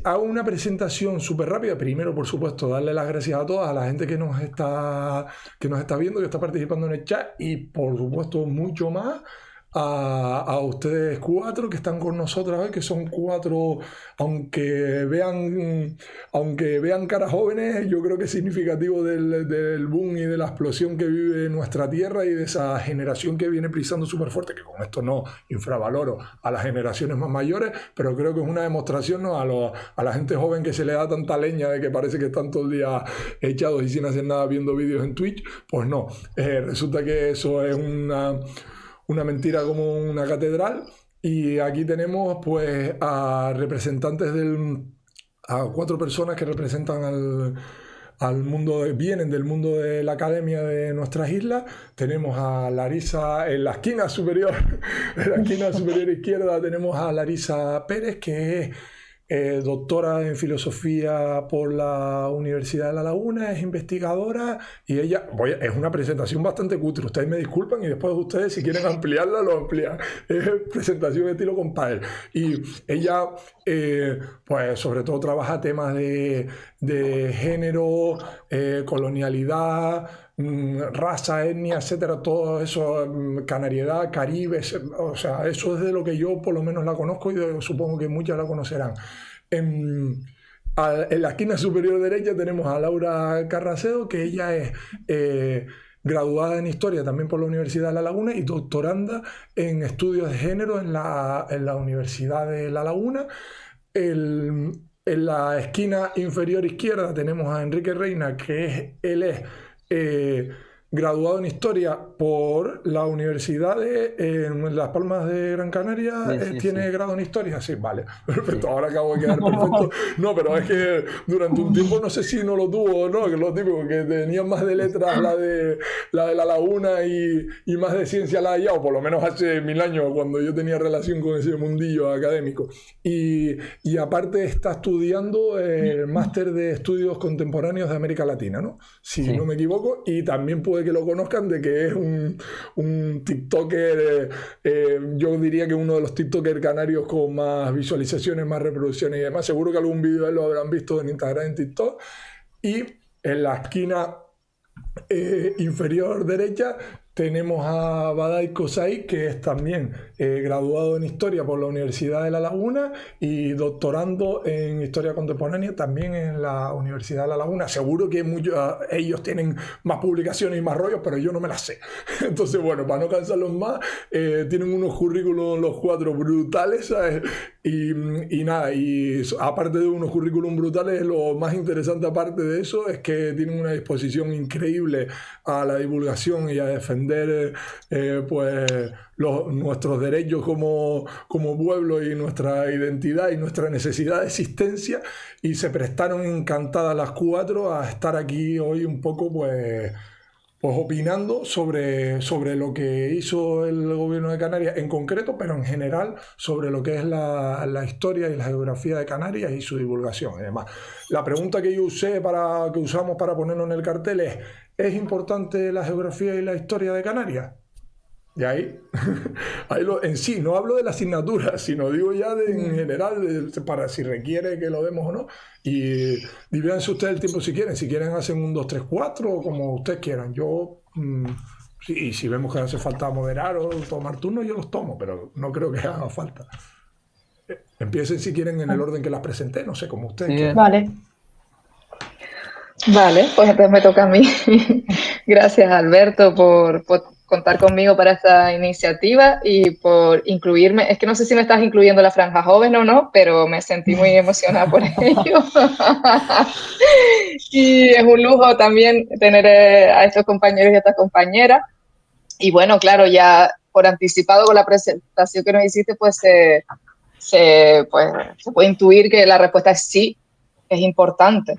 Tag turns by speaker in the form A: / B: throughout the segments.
A: hago una presentación súper rápida. Primero, por supuesto, darle las gracias a todas, a la gente que nos está viendo, que está participando en el chat y, por supuesto, mucho más a ustedes cuatro que están con nosotros hoy, que son cuatro, aunque vean caras jóvenes, yo creo que es significativo del boom y de la explosión que vive nuestra tierra y de esa generación que viene pisando súper fuerte, que con esto no infravaloro a las generaciones más mayores, pero creo que es una demostración, ¿no?, a la gente joven que se le da tanta leña de que parece que están todo el día echados y sin hacer nada viendo vídeos en Twitch. Pues no, resulta que eso es una mentira como una catedral. Y aquí tenemos pues a representantes a cuatro personas que representan al mundo, vienen del mundo de la academia de nuestras islas. Tenemos a Larisa en la esquina superior, en la esquina superior izquierda tenemos a Larisa Pérez, que es doctora en filosofía por la Universidad de La Laguna, es investigadora y ella, es una presentación bastante cutre, ustedes me disculpan y después ustedes si quieren ampliarla lo amplían, es presentación de estilo compadre. Y ella pues sobre todo trabaja temas de género, colonialidad, raza, etnia, etcétera, todo eso, canariedad, Caribe, o sea, eso es de lo que yo por lo menos la conozco y supongo que muchas la conocerán. En, en la esquina superior derecha tenemos a Laura Carracedo, que ella es graduada en Historia también por la Universidad de La Laguna y doctoranda en Estudios de Género en la Universidad de La Laguna. En la esquina inferior izquierda tenemos a Enrique Reina, él es graduado en Historia por la Universidad de Las Palmas de Gran Canaria.
B: Sí, sí,
A: ¿Tiene
B: sí.
A: grado en Historia? Sí, vale, perfecto,
B: Sí.
A: ahora acabo de quedar perfecto. No, pero es que durante un tiempo no sé si no lo tuvo o no, que lo típico, que tenía más de letras la de La Laguna y más de ciencia la de allá, o por lo menos hace 1000 años, cuando yo tenía relación con ese mundillo académico. Y aparte está estudiando el máster de estudios contemporáneos de América Latina, ¿no? Si no
B: Sí.
A: me equivoco, y también puede que lo conozcan de que es un TikToker, yo diría que uno de los TikTokers canarios con más visualizaciones, más reproducciones y demás. Seguro que algún vídeo de él lo habrán visto en Instagram, en TikTok. Y en la esquina inferior derecha tenemos a Badai Kosai, que es también graduado en Historia por la Universidad de La Laguna y doctorando en Historia Contemporánea también en la Universidad de La Laguna. Seguro que ellos tienen más publicaciones y más rollos, pero yo no me las sé. Entonces, bueno, para no cansarlos más, tienen unos currículums los cuatro brutales, ¿sabes? Y nada, y aparte de unos currículums brutales, lo más interesante aparte de eso es que tienen una disposición increíble a la divulgación y a defender pues nuestros derechos como pueblo y nuestra identidad y nuestra necesidad de existencia, y se prestaron encantadas las cuatro a estar aquí hoy un poco pues opinando sobre lo que hizo el gobierno de Canarias en concreto, pero en general sobre lo que es la historia y la geografía de Canarias y su divulgación. Además, la pregunta que usamos para ponerlo en el cartel ¿es importante la geografía y la historia de Canarias? Y ahí en sí, no hablo de la asignatura, sino digo ya en general, para si requiere que lo demos o no. Y divídanse ustedes el tiempo si quieren hacen un 2 3 4 o como ustedes quieran. Yo, y si vemos que hace falta moderar o tomar turnos, yo los tomo, pero no creo que haga falta. Empiecen si quieren en el orden que las presenté, no sé, como ustedes
B: Sí,
A: quieran.
C: Vale. Vale, pues entonces me toca a mí. Gracias, Alberto, por contar conmigo para esta iniciativa y por incluirme. Es que no sé si me estás incluyendo la franja joven o no, pero me sentí muy emocionada por ello. Y es un lujo también tener a estos compañeros y a estas compañeras. Y bueno, claro, ya por anticipado con la presentación que nos hiciste, pues se puede intuir que la respuesta es sí, es importante.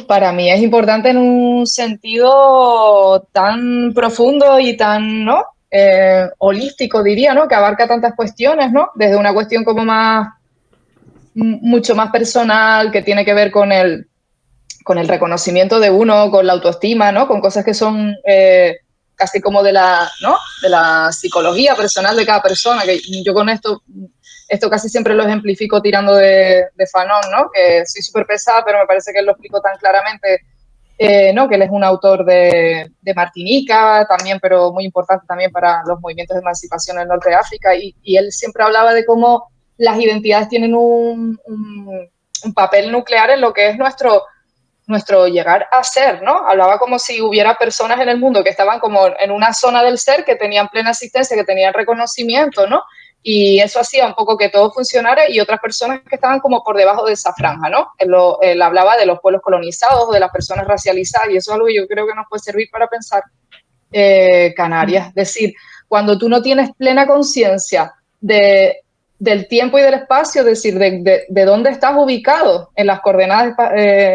C: Para mí es importante en un sentido tan profundo y tan, ¿no? Holístico, diría, ¿no? Que abarca tantas cuestiones, ¿no? Desde una cuestión como mucho más personal, que tiene que ver con el reconocimiento de uno, con la autoestima, ¿no? Con cosas que son casi como ¿no? De la psicología personal de cada persona, que yo con esto esto casi siempre lo ejemplifico tirando de Fanon, ¿no? Que soy súper pesada, pero me parece que él lo explico tan claramente, ¿no? Que él es un autor de Martinica también, pero muy importante también para los movimientos de emancipación en el norte de África, y él siempre hablaba de cómo las identidades tienen un papel nuclear en lo que es nuestro llegar a ser, ¿no? Hablaba como si hubiera personas en el mundo que estaban como en una zona del ser, que tenían plena existencia, que tenían reconocimiento, ¿no? Y eso hacía un poco que todo funcionara, y otras personas que estaban como por debajo de esa franja, ¿no? Él hablaba de los pueblos colonizados, de las personas racializadas, y eso es algo que yo creo que nos puede servir para pensar Canarias. Es decir, cuando tú no tienes plena conciencia del tiempo y del espacio, es decir, de dónde estás ubicado en las coordenadas,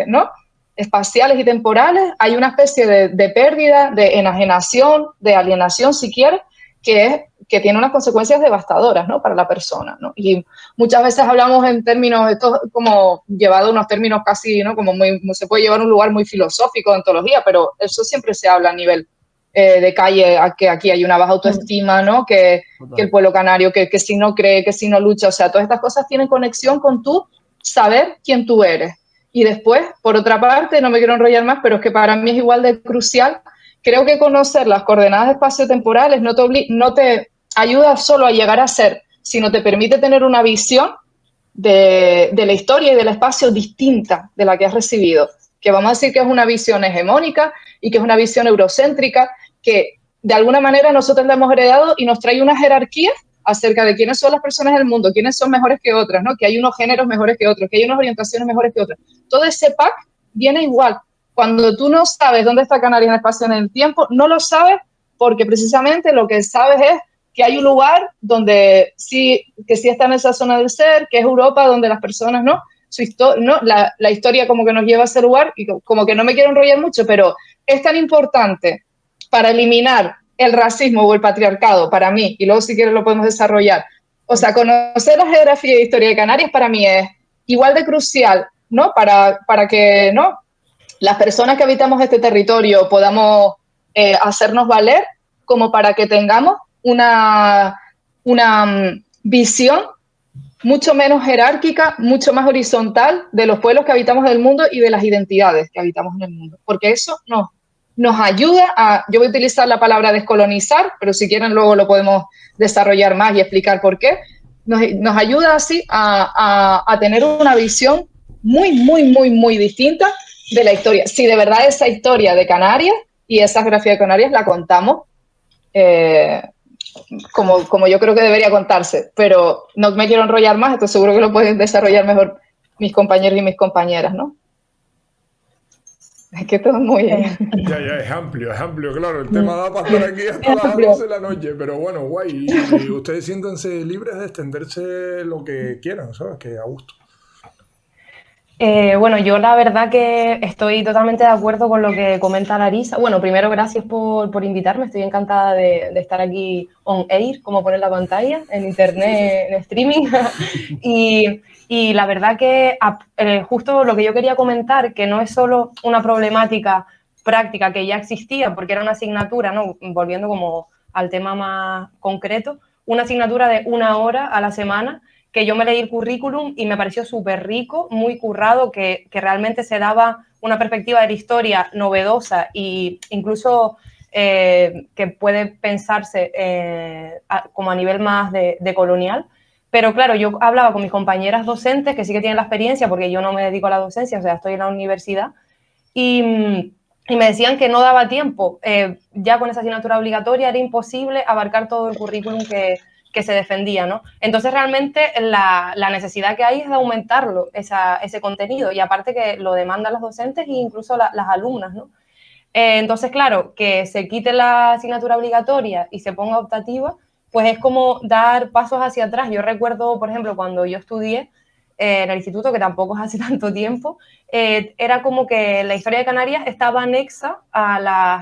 C: ¿no? espaciales y temporales, hay una especie de pérdida, de enajenación, de alienación, si quieres, que tiene unas consecuencias devastadoras, ¿no? para la persona, ¿no? Y muchas veces hablamos en términos, esto como llevado a unos términos casi, ¿no? como muy, se puede llevar a un lugar muy filosófico de ontología, pero eso siempre se habla a nivel de calle, que aquí hay una baja autoestima, ¿no? que el pueblo canario, que si no cree, que si no lucha, o sea, todas estas cosas tienen conexión con tú saber quién tú eres. Y después, por otra parte, no me quiero enrollar más, pero es que para mí es igual de crucial, creo que conocer las coordenadas espaciotemporales no te ayuda solo a llegar a ser, sino te permite tener una visión de la historia y del espacio distinta de la que has recibido, que vamos a decir que es una visión hegemónica y que es una visión eurocéntrica, que de alguna manera nosotros la hemos heredado y nos trae una jerarquía acerca de quiénes son las personas del mundo, quiénes son mejores que otras, ¿no? que hay unos géneros mejores que otros, que hay unas orientaciones mejores que otras. Todo ese pack viene igual. Cuando tú no sabes dónde está Canarias en el espacio en el tiempo, no lo sabes porque precisamente lo que sabes es que hay un lugar donde que sí está en esa zona del ser, que es Europa, donde las personas, ¿no? La historia como que nos lleva a ese lugar, y como que no me quiero enrollar mucho, pero es tan importante para eliminar el racismo o el patriarcado para mí, y luego si quieres lo podemos desarrollar. O sea, conocer la geografía y historia de Canarias para mí es igual de crucial, ¿no? Para que, ¿no? las personas que habitamos este territorio podamos hacernos valer, como para que tengamos una visión mucho menos jerárquica, mucho más horizontal de los pueblos que habitamos en el mundo y de las identidades que habitamos en el mundo. Porque eso nos ayuda a, yo voy a utilizar la palabra descolonizar, pero si quieren luego lo podemos desarrollar más y explicar por qué. Nos ayuda así a tener una visión muy, muy, muy, muy distinta de la historia. Si de verdad esa historia de Canarias y esa geografía de Canarias la contamos como yo creo que debería contarse, pero no me quiero enrollar más, esto seguro que lo pueden desarrollar mejor mis compañeros y mis compañeras, ¿no? Es que todo es muy...
A: Ya, es amplio, claro. El tema da para estar aquí hasta las 12 de la noche, pero bueno, guay. Y ustedes siéntanse libres de extenderse lo que quieran, ¿sabes? Que a gusto.
B: Bueno, yo la verdad que estoy totalmente de acuerdo con lo que comenta Larisa. Bueno, primero gracias por invitarme, estoy encantada de estar aquí on air, como pone en la pantalla, en internet, en streaming. y la verdad que justo lo que yo quería comentar, que no es solo una problemática práctica que ya existía, porque era una asignatura, ¿no? Volviendo como al tema más concreto, una asignatura de 1 hora a la semana, que yo me leí el currículum y me pareció súper rico, muy currado, que realmente se daba una perspectiva de la historia novedosa e incluso que puede pensarse como a nivel más de colonial. Pero claro, yo hablaba con mis compañeras docentes, que sí que tienen la experiencia, porque yo no me dedico a la docencia, o sea, estoy en la universidad, y me decían que no daba tiempo. Ya con esa asignatura obligatoria era imposible abarcar todo el currículum que se defendía, ¿no? Entonces, realmente la necesidad que hay es de aumentarlo, ese contenido, y aparte que lo demandan los docentes e incluso las alumnas, ¿no? Entonces, claro, que se quite la asignatura obligatoria y se ponga optativa, pues es como dar pasos hacia atrás. Yo recuerdo, por ejemplo, cuando yo estudié en el instituto, que tampoco es hace tanto tiempo, era como que la historia de Canarias estaba anexa a la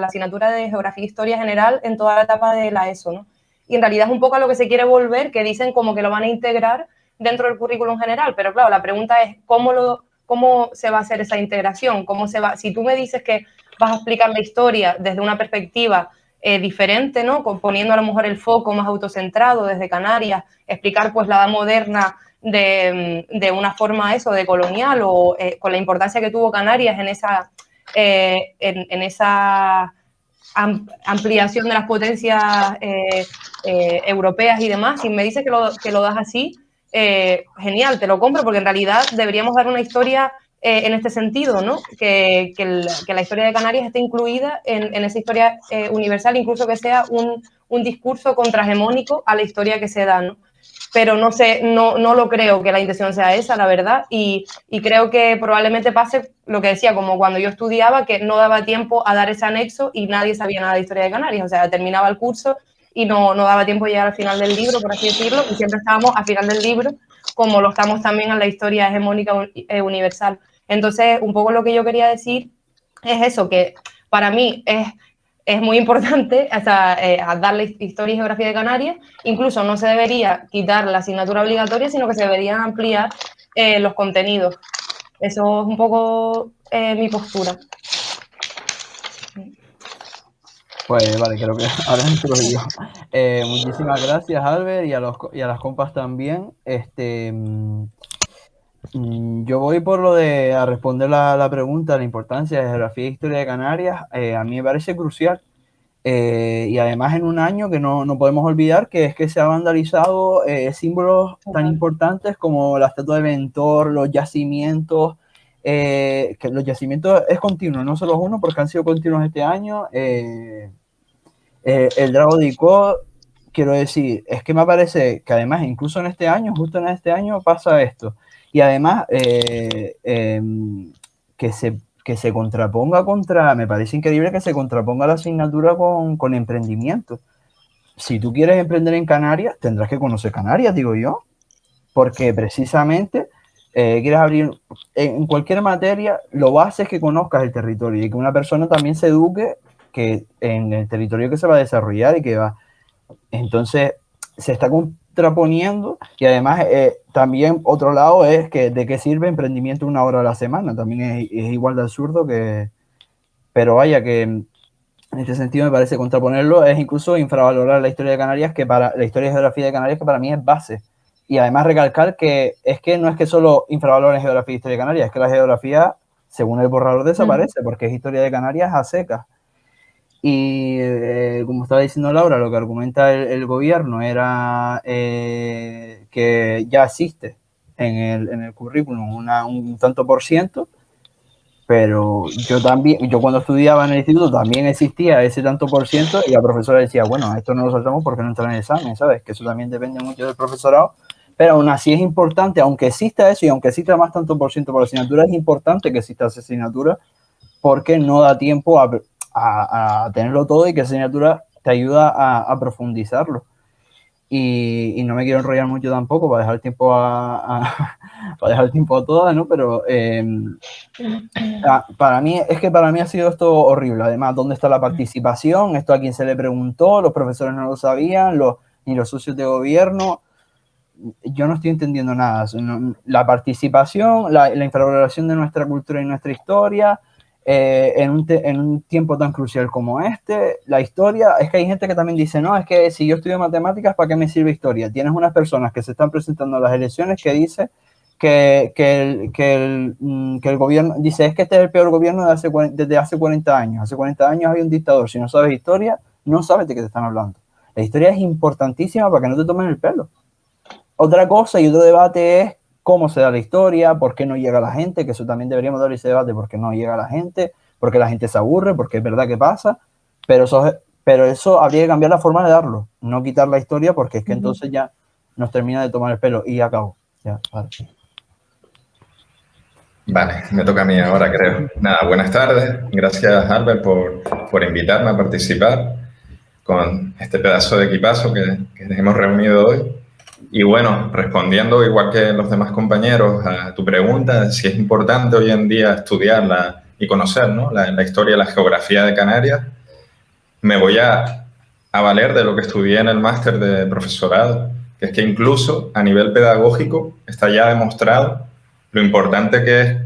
B: asignatura de Geografía e Historia General en toda la etapa de la ESO, ¿no? Y en realidad es un poco a lo que se quiere volver, que dicen como que lo van a integrar dentro del currículum general, pero claro, la pregunta es cómo se va a hacer esa integración, si tú me dices que vas a explicar la historia desde una perspectiva diferente, ¿no? Poniendo a lo mejor el foco más autocentrado desde Canarias, explicar pues la edad moderna de una forma eso, de colonial o con la importancia que tuvo Canarias en esa ampliación de las potencias europeas y demás. Si me dices que lo das así, genial, te lo compro, porque en realidad deberíamos dar una historia en este sentido, ¿no? Que la historia de Canarias esté incluida en esa historia universal, incluso que sea un discurso contrahegemónico a la historia que se da, ¿no? Pero no sé, no lo creo que la intención sea esa, la verdad, y creo que probablemente pase lo que decía, como cuando yo estudiaba, que no daba tiempo a dar ese anexo y nadie sabía nada de historia de Canarias, o sea, terminaba el curso y no daba tiempo de llegar al final del libro, por así decirlo, y siempre estábamos al final del libro, como lo estamos también en la historia hegemónica universal. Entonces, un poco lo que yo quería decir es eso, que para mí es muy importante, o sea, darle historia y geografía de Canarias. Incluso no se debería quitar la asignatura obligatoria, sino que se deberían ampliar los contenidos. Eso es un poco mi postura.
D: Pues vale, creo que ahora entro yo. Muchísimas gracias, Albert, y a las compas también. Yo voy por lo de a responder la pregunta, la importancia de geografía e historia de Canarias. A mí me parece crucial. Y además en un año que no podemos olvidar que es que se han vandalizado símbolos tan importantes como la estatua de Bentor, los yacimientos, que los yacimientos es continuo, no solo uno, porque han sido continuos este año. El Drago de Icó, quiero decir, es que me parece que además incluso en este año, justo en este año pasa esto. Y además que se contraponga me parece increíble que se contraponga la asignatura con emprendimiento. Si tú quieres emprender en Canarias, tendrás que conocer Canarias, digo yo, porque precisamente quieres abrir en cualquier materia, lo base es que conozcas el territorio y que una persona también se eduque que en el territorio que se va a desarrollar y que va. Entonces, se está contraponiendo y además también otro lado es que de qué sirve emprendimiento 1 hora a la semana, también es igual de absurdo que, pero vaya que en este sentido me parece contraponerlo es incluso infravalorar la historia de Canarias, que para la historia y geografía de Canarias que para mí es base, y además recalcar que no es que solo infravaloren geografía y historia de Canarias, es que la geografía según el borrador desaparece porque es historia de Canarias a secas. Y como estaba diciendo Laura, lo que argumenta el gobierno era que ya existe en el currículum un tanto por ciento, pero yo cuando estudiaba en el instituto también existía ese tanto por ciento y la profesora decía, bueno, esto no lo saltamos porque no entra en el examen, ¿sabes? Que eso también depende mucho del profesorado, pero aún así es importante, aunque exista eso y aunque exista más tanto por ciento por asignatura, es importante que exista esa asignatura porque no da tiempo a tenerlo todo y que esa asignatura te ayuda a profundizarlo. Y no me quiero enrollar mucho tampoco para dejar el tiempo para dejar el tiempo a todas, ¿no? Pero para mí ha sido esto horrible. Además, ¿dónde está la participación? Esto a quién se le preguntó, los profesores no lo sabían, ni los socios de gobierno. Yo no estoy entendiendo nada. La participación, la infravaloración de nuestra cultura y nuestra historia, en un tiempo tan crucial como este, la historia, es que hay gente que también dice, no, es que si yo estudio matemáticas, ¿para qué me sirve historia? Tienes unas personas que se están presentando a las elecciones que dicen que el gobierno, dice, es que este es el peor gobierno desde hace 40 años. Hace 40 años había un dictador. Si no sabes historia, no sabes de qué te están hablando. La historia es importantísima para que no te tomen el pelo. Otra cosa y otro debate es cómo se da la historia, por qué no llega la gente, que eso también deberíamos dar ese debate, por qué no llega la gente, por qué la gente se aburre, porque es verdad que pasa, pero eso habría que cambiar la forma de darlo, no quitar la historia, porque es que entonces ya nos termina de tomar el pelo y acabo. Ya, vale.
E: Vale, me toca a mí ahora, creo. Nada, buenas tardes. Gracias, Albert, por invitarme a participar con este pedazo de equipazo que hemos reunido hoy. Y bueno, respondiendo igual que los demás compañeros a tu pregunta, si es importante hoy en día estudiarla y conocer, ¿no?, la historia y la geografía de Canarias, me voy a valer de lo que estudié en el máster de profesorado, que es que incluso a nivel pedagógico está ya demostrado lo importante que es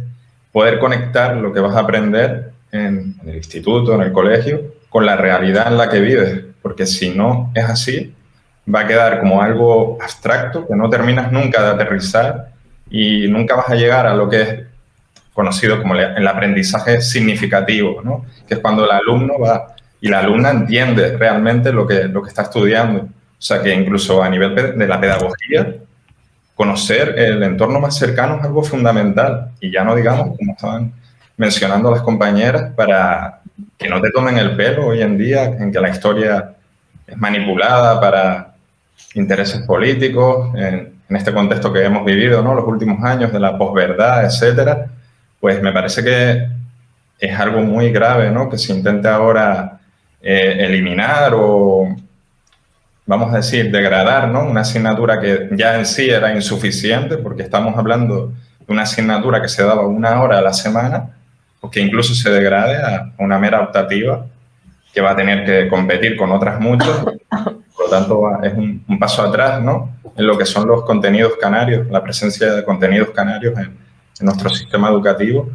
E: poder conectar lo que vas a aprender en el instituto, en el colegio, con la realidad en la que vives, porque si no es así, va a quedar como algo abstracto que no terminas nunca de aterrizar y nunca vas a llegar a lo que es conocido como el aprendizaje significativo, ¿no? Que es cuando el alumno va y la alumna entiende realmente lo que está estudiando. O sea, que incluso a nivel de la pedagogía, conocer el entorno más cercano es algo fundamental. Y ya no digamos, como estaban mencionando las compañeras, para que no te tomen el pelo hoy en día, en que la historia es manipulada para intereses políticos, en este contexto que hemos vivido, ¿no? Los últimos años de la posverdad, etcétera, pues me parece que es algo muy grave, ¿no? Que se intente ahora eliminar o, vamos a decir, degradar, ¿no? Una asignatura que ya en sí era insuficiente, porque estamos hablando de una asignatura que se daba 1 hora a la semana, o que incluso se degrade a una mera optativa, que va a tener que competir con otras muchas. Por lo tanto, es un paso atrás, ¿no? En lo que son los contenidos canarios, la presencia de contenidos canarios en nuestro sistema educativo,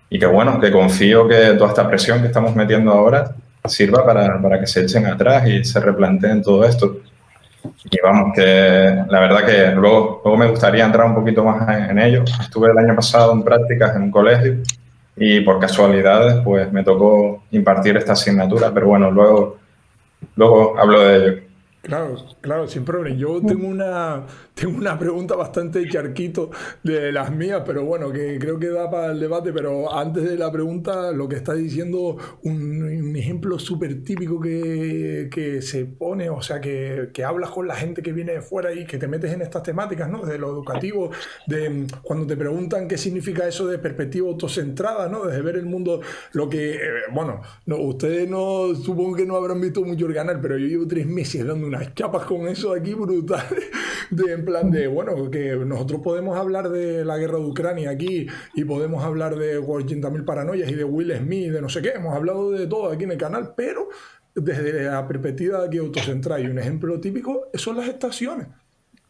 E: y que bueno, que confío que toda esta presión que estamos metiendo ahora sirva para que se echen atrás y se replanteen todo esto. Y vamos, que la verdad que luego me gustaría entrar un poquito más en ello. Estuve el año pasado en prácticas en un colegio y por casualidades pues me tocó impartir esta asignatura, pero bueno, luego hablo de ello.
A: Claro, sin problema. Yo tengo una pregunta bastante charquito de las mías, pero bueno, que creo que da para el debate. Pero antes de la pregunta, lo que está diciendo, un ejemplo súper típico que se pone, o sea, que hablas con la gente que viene de fuera y que te metes en estas temáticas, ¿no? De lo educativo, de cuando te preguntan qué significa eso de perspectiva autocentrada, ¿no? Desde ver el mundo, lo que, bueno, no, ustedes no, supongo que no habrán visto mucho el canal, pero yo llevo 3 meses dando unas chapas con eso aquí brutales, en plan de, bueno, que nosotros podemos hablar de la guerra de Ucrania aquí y podemos hablar de 80.000 paranoias y de Will Smith, de no sé qué, hemos hablado de todo aquí en el canal, pero desde la perspectiva de que autocentrada. Y un ejemplo típico son las estaciones.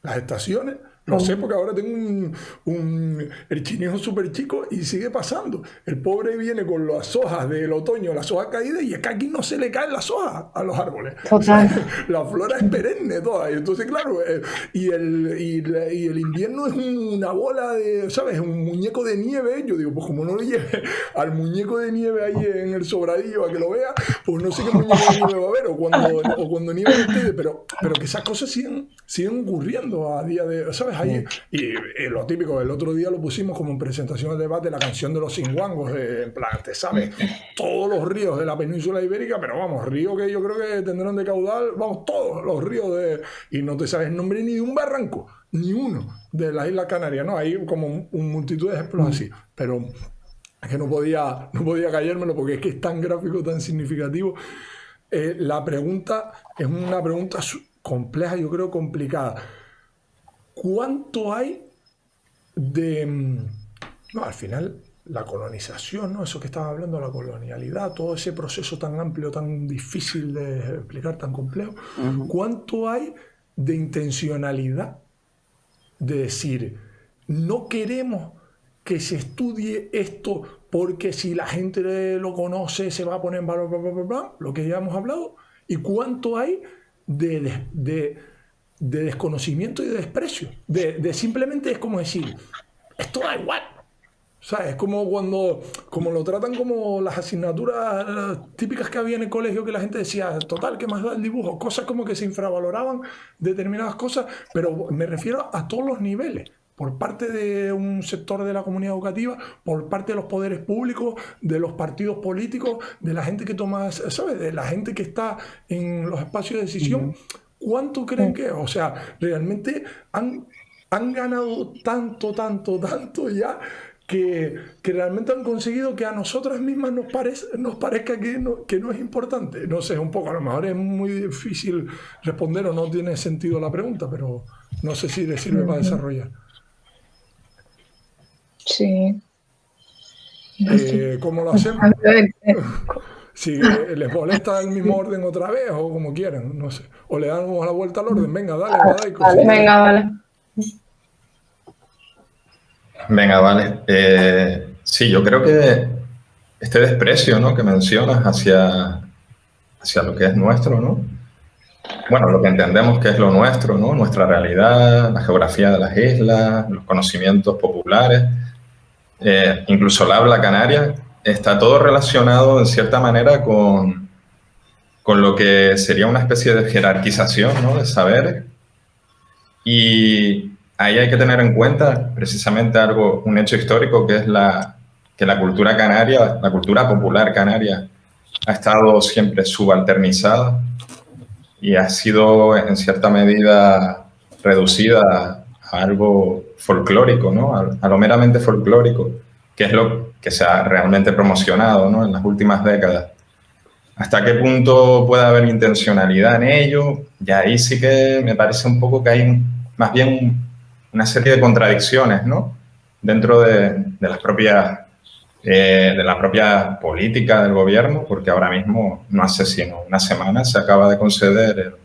A: Las estaciones, lo sé porque ahora tengo el chinejo súper chico y sigue pasando. El pobre viene con las hojas del otoño, las hojas caídas, y es que aquí no se le caen las hojas a los árboles. O sea, la flora es perenne toda. Y entonces, claro, y el invierno es una bola de, ¿sabes? Un muñeco de nieve. Yo digo, pues como no lo lleve al muñeco de nieve ahí en el sobradillo a que lo vea, pues no sé qué muñeco de nieve va a haber o cuando nieve ustedes, pero que esas cosas siguen ocurriendo a día de, ¿sabes? Ahí, y lo típico, el otro día lo pusimos como en presentación de debate, la canción de los Cinguangos, en plan, te sabes, todos los ríos de la península ibérica, pero vamos, ríos que yo creo que tendrán de caudal, vamos, todos los ríos y no te sabes el nombre ni de un barranco, ni uno de las Islas Canarias, ¿no? Hay como multitud de ejemplos así, pero es que no podía callármelo porque es que es tan gráfico, tan significativo. La pregunta es una pregunta compleja, yo creo complicada. ¿Cuánto hay de... No, al final, la colonización, ¿no? Eso que estaba hablando, la colonialidad, todo ese proceso tan amplio, tan difícil de explicar, tan complejo. ¿Cuánto hay de intencionalidad de decir, no queremos que se estudie esto porque si la gente lo conoce se va a poner en valor, bla, bla, bla, bla, lo que ya hemos hablado? ¿Y cuánto hay de desconocimiento y de desprecio? De simplemente es como decir, esto da igual. O sea, es como como lo tratan como las asignaturas típicas que había en el colegio, que la gente decía, total, ¿qué más da el dibujo? Cosas como que se infravaloraban determinadas cosas, pero me refiero a todos los niveles, por parte de un sector de la comunidad educativa, por parte de los poderes públicos, de los partidos políticos, de la gente que toma, ¿sabes? De la gente que está en los espacios de decisión. ¿Cuánto creen que? O sea, realmente han ganado tanto ya que realmente han conseguido que a nosotras mismas nos parezca que no es importante. No sé, un poco, a lo mejor es muy difícil responder o no tiene sentido la pregunta, pero no sé si les sirve para desarrollar.
C: Sí.
A: ¿Cómo lo hacemos? Si les molesta el mismo orden otra vez o como quieran, no sé. O le damos la vuelta al orden. Venga, dale, Badaico.
B: Venga, vale.
E: Venga, vale. Sí, yo creo que este desprecio, ¿no?, que mencionas hacia hacia lo que es nuestro, ¿no? Bueno, lo que entendemos que es lo nuestro, ¿no? Nuestra realidad, la geografía de las islas, los conocimientos populares, incluso el habla canaria, está todo relacionado en cierta manera con lo que sería una especie de jerarquización, ¿no? De saberes. Y ahí hay que tener en cuenta precisamente un hecho histórico, que es que la cultura canaria, la cultura popular canaria, ha estado siempre subalternizada y ha sido en cierta medida reducida a algo folclórico, ¿no? A lo meramente folclórico, que es lo que se ha realmente promocionado, ¿no? En las últimas décadas. ¿Hasta qué punto puede haber intencionalidad en ello? Y ahí sí que me parece un poco que hay más bien una serie de contradicciones, ¿no? Dentro de la propia política del gobierno, porque ahora mismo, no hace sino una semana, se acaba de conceder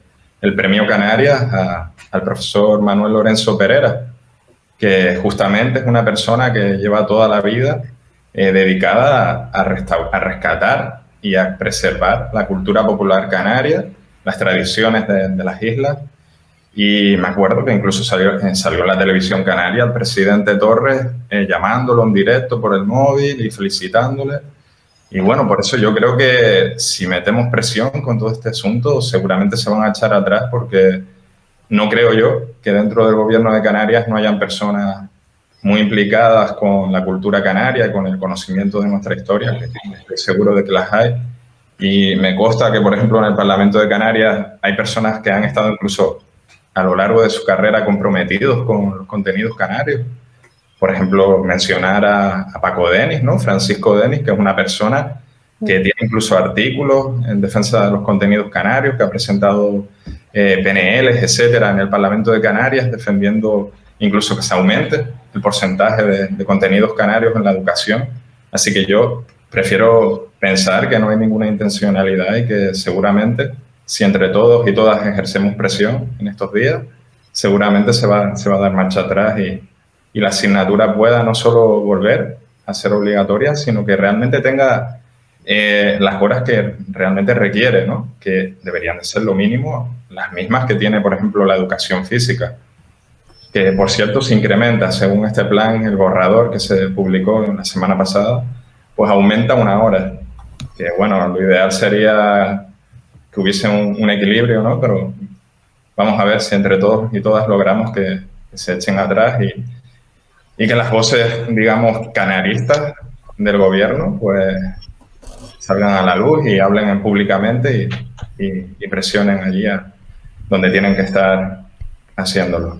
E: el premio Canarias al profesor Manuel Lorenzo Pereira, que justamente es una persona que lleva toda la vida dedicada a rescatar y a preservar la cultura popular canaria, las tradiciones de las islas. Y me acuerdo que incluso salió en la televisión canaria el presidente Torres llamándolo en directo por el móvil y felicitándole. Y bueno, por eso yo creo que si metemos presión con todo este asunto, seguramente se van a echar atrás, porque no creo yo que dentro del gobierno de Canarias no hayan personas muy implicadas con la cultura canaria, con el conocimiento de nuestra historia, que estoy seguro de que las hay. Y me consta que, por ejemplo, en el Parlamento de Canarias hay personas que han estado incluso a lo largo de su carrera comprometidos con los contenidos canarios. Por ejemplo, mencionar a Paco Denis, ¿no? Francisco Denis, que es una persona que tiene incluso artículos en defensa de los contenidos canarios, que ha presentado PNLs, etcétera, en el Parlamento de Canarias, defendiendo incluso que se aumente el porcentaje de contenidos canarios en la educación. Así que yo prefiero pensar que no hay ninguna intencionalidad y que seguramente, si entre todos y todas ejercemos presión en estos días, seguramente se va a dar marcha atrás y la asignatura pueda no solo volver a ser obligatoria, sino que realmente tenga las horas que realmente requiere, ¿no? Que deberían de ser lo mínimo las mismas que tiene, por ejemplo, la educación física, que por cierto se incrementa según este plan, el borrador que se publicó la semana pasada, pues aumenta una hora, que bueno, lo ideal sería que hubiese un equilibrio, ¿no? Pero vamos a ver si entre todos y todas logramos que se echen atrás y que las voces, digamos, canaristas del gobierno, pues salgan a la luz y hablen públicamente y presionen allí donde tienen que estar haciéndolo.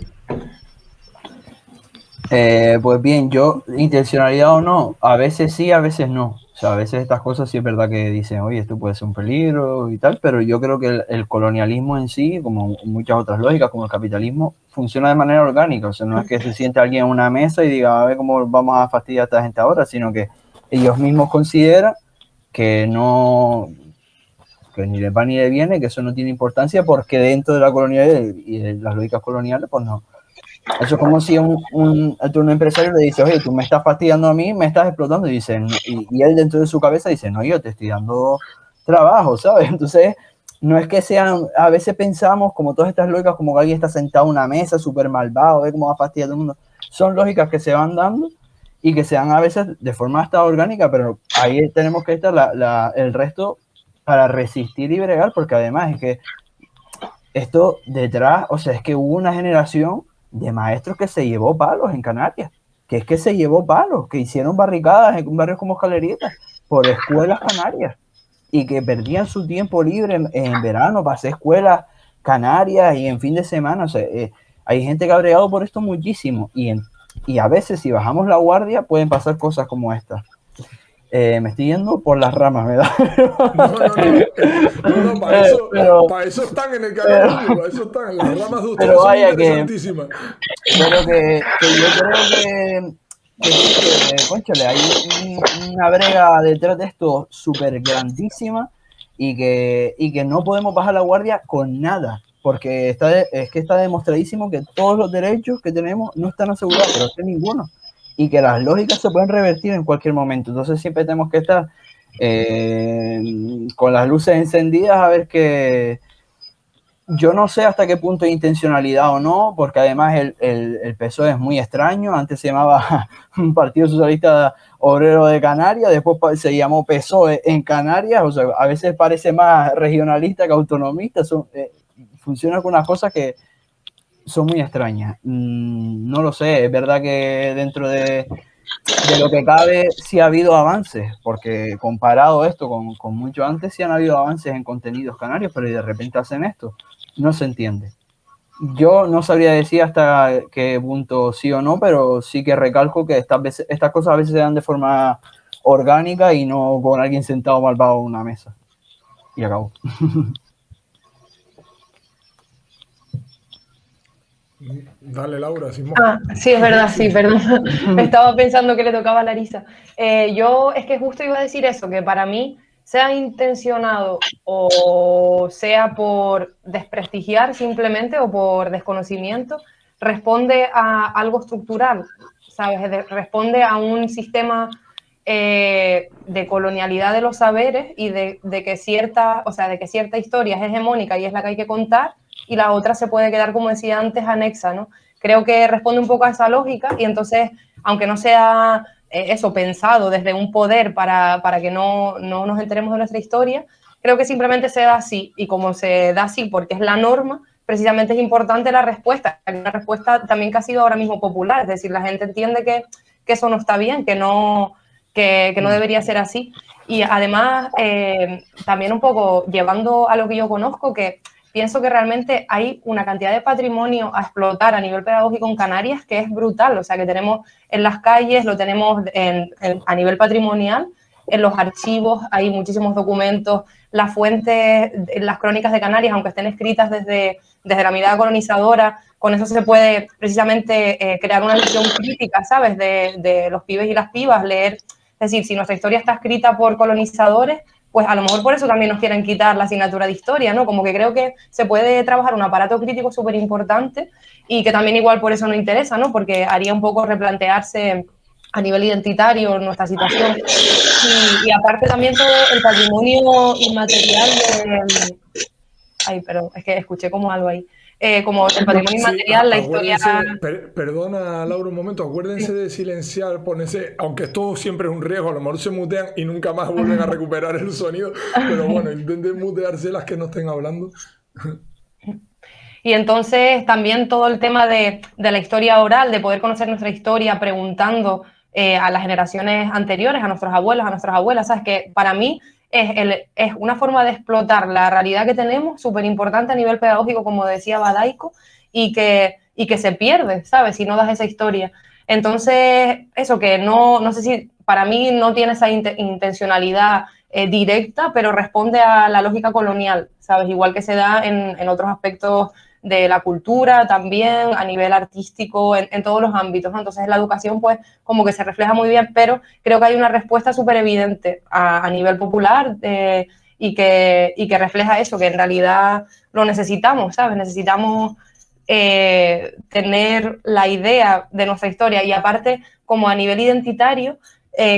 D: Pues bien, yo, intencionalidad o no, a veces sí, a veces no. O sea, a veces estas cosas sí es verdad que dicen, oye, esto puede ser un peligro y tal, pero yo creo que el colonialismo en sí, como muchas otras lógicas, como el capitalismo, funciona de manera orgánica. O sea, no es que se siente alguien en una mesa y diga, a ver cómo vamos a fastidiar a esta gente ahora, sino que ellos mismos consideran que ni les va ni les viene, que eso no tiene importancia, porque dentro de la colonialidad y de las lógicas coloniales, pues no. Eso es como si un empresario le dice, oye, tú me estás fastidiando a mí, me estás explotando, y dice, no, y él dentro de su cabeza dice, no, yo te estoy dando trabajo, ¿sabes? Entonces, no es que sean, a veces pensamos como todas estas lógicas, como que alguien está sentado en una mesa súper malvado, ve cómo va a fastidiar a todo el mundo. Son lógicas que se van dando y que se dan a veces de forma hasta orgánica, pero ahí tenemos que estar el resto para resistir y bregar, porque además es que esto detrás, o sea, es que hubo una generación de maestros que se llevó palos en Canarias, que es que se llevó palos, que hicieron barricadas en barrios como Escalerita por escuelas canarias y que perdían su tiempo libre en verano para hacer escuelas canarias y en fin de semana. O sea, hay gente que ha bregado por esto muchísimo y a veces si bajamos la guardia pueden pasar cosas como estas. Me estoy yendo por las ramas, ¿verdad?
A: No, para eso están en el canal, para eso están, las ramas de ustedes son interesantísimas.
D: Pero que yo creo que cónchale, hay una brega detrás de esto súper grandísima y que no podemos bajar la guardia con nada, porque es que está demostradísimo que todos los derechos que tenemos no están asegurados, pero es que ninguno. Y que las lógicas se pueden revertir en cualquier momento. Entonces siempre tenemos que estar con las luces encendidas, a ver qué... Yo no sé hasta qué punto hay intencionalidad o no, porque además el PSOE es muy extraño. Antes se llamaba Partido Socialista Obrero de Canarias, después se llamó PSOE en Canarias. O sea, a veces parece más regionalista que autonomista. Funciona con unas cosas que son muy extrañas. No lo sé, es verdad que dentro de lo que cabe sí ha habido avances, porque comparado esto con mucho antes, sí han habido avances en contenidos canarios, pero de repente hacen esto. No se entiende. Yo no sabría decir hasta qué punto sí o no, pero sí que recalco que estas cosas a veces se dan de forma orgánica y no con alguien sentado malvado en una mesa. Y acabó.
A: Dale, Laura, Simón.
B: Sí, es verdad, sí, perdón. Estaba pensando que le tocaba a Larisa. Yo es que justo iba a decir eso, que para mí, sea intencionado o sea por desprestigiar simplemente o por desconocimiento, responde a algo estructural, ¿sabes? Responde a un sistema de colonialidad de los saberes y de que cierta historia es hegemónica y es la que hay que contar, y la otra se puede quedar, como decía antes, anexa, ¿no? Creo que responde un poco a esa lógica y entonces, aunque no sea eso pensado desde un poder para que no nos enteremos de nuestra historia, creo que simplemente se da así, y como se da así porque es la norma, precisamente es importante la respuesta, una respuesta también que ha sido ahora mismo popular, es decir, la gente entiende que eso no está bien, que no debería ser así. Y además, también un poco llevando a lo que yo conozco, que pienso que realmente hay una cantidad de patrimonio a explotar a nivel pedagógico en Canarias que es brutal. O sea, que tenemos en las calles, lo tenemos a nivel patrimonial, en los archivos hay muchísimos documentos, las fuentes, las crónicas de Canarias, aunque estén escritas desde la mirada colonizadora, con eso se puede precisamente crear una visión crítica, ¿sabes?, de los pibes y las pibas, leer. Es decir, si nuestra historia está escrita por colonizadores, pues a lo mejor por eso también nos quieren quitar la asignatura de historia, ¿no? Como que creo que se puede trabajar un aparato crítico súper importante y que también igual por eso nos interesa, ¿no? Porque haría un poco replantearse a nivel identitario nuestra situación. Y aparte también todo el patrimonio inmaterial de... Ay, perdón, es que escuché como algo ahí. Como el patrimonio inmaterial, la historia...
A: Perdona, Laura, un momento. Acuérdense de silenciar, ponerse, aunque esto siempre es un riesgo, a lo mejor se mutean y nunca más vuelven a recuperar el sonido, pero bueno, intenten mutearse las que no estén hablando.
B: Y entonces también todo el tema de la historia oral, de poder conocer nuestra historia preguntando a las generaciones anteriores, a nuestros abuelos, a nuestras abuelas, ¿sabes? Que para mí es una forma de explotar la realidad que tenemos, súper importante a nivel pedagógico, como decía Badaico, y que se pierde, ¿sabes?, si no das esa historia. Entonces, eso que no sé si para mí no tiene esa intencionalidad directa, pero responde a la lógica colonial, ¿sabes? Igual que se da en otros aspectos de la cultura también, a nivel artístico, en todos los ámbitos, ¿no? Entonces la educación pues como que se refleja muy bien, pero creo que hay una respuesta súper evidente a nivel popular y que refleja eso, que en realidad lo necesitamos, ¿sabes? Necesitamos tener la idea de nuestra historia y aparte como a nivel identitario,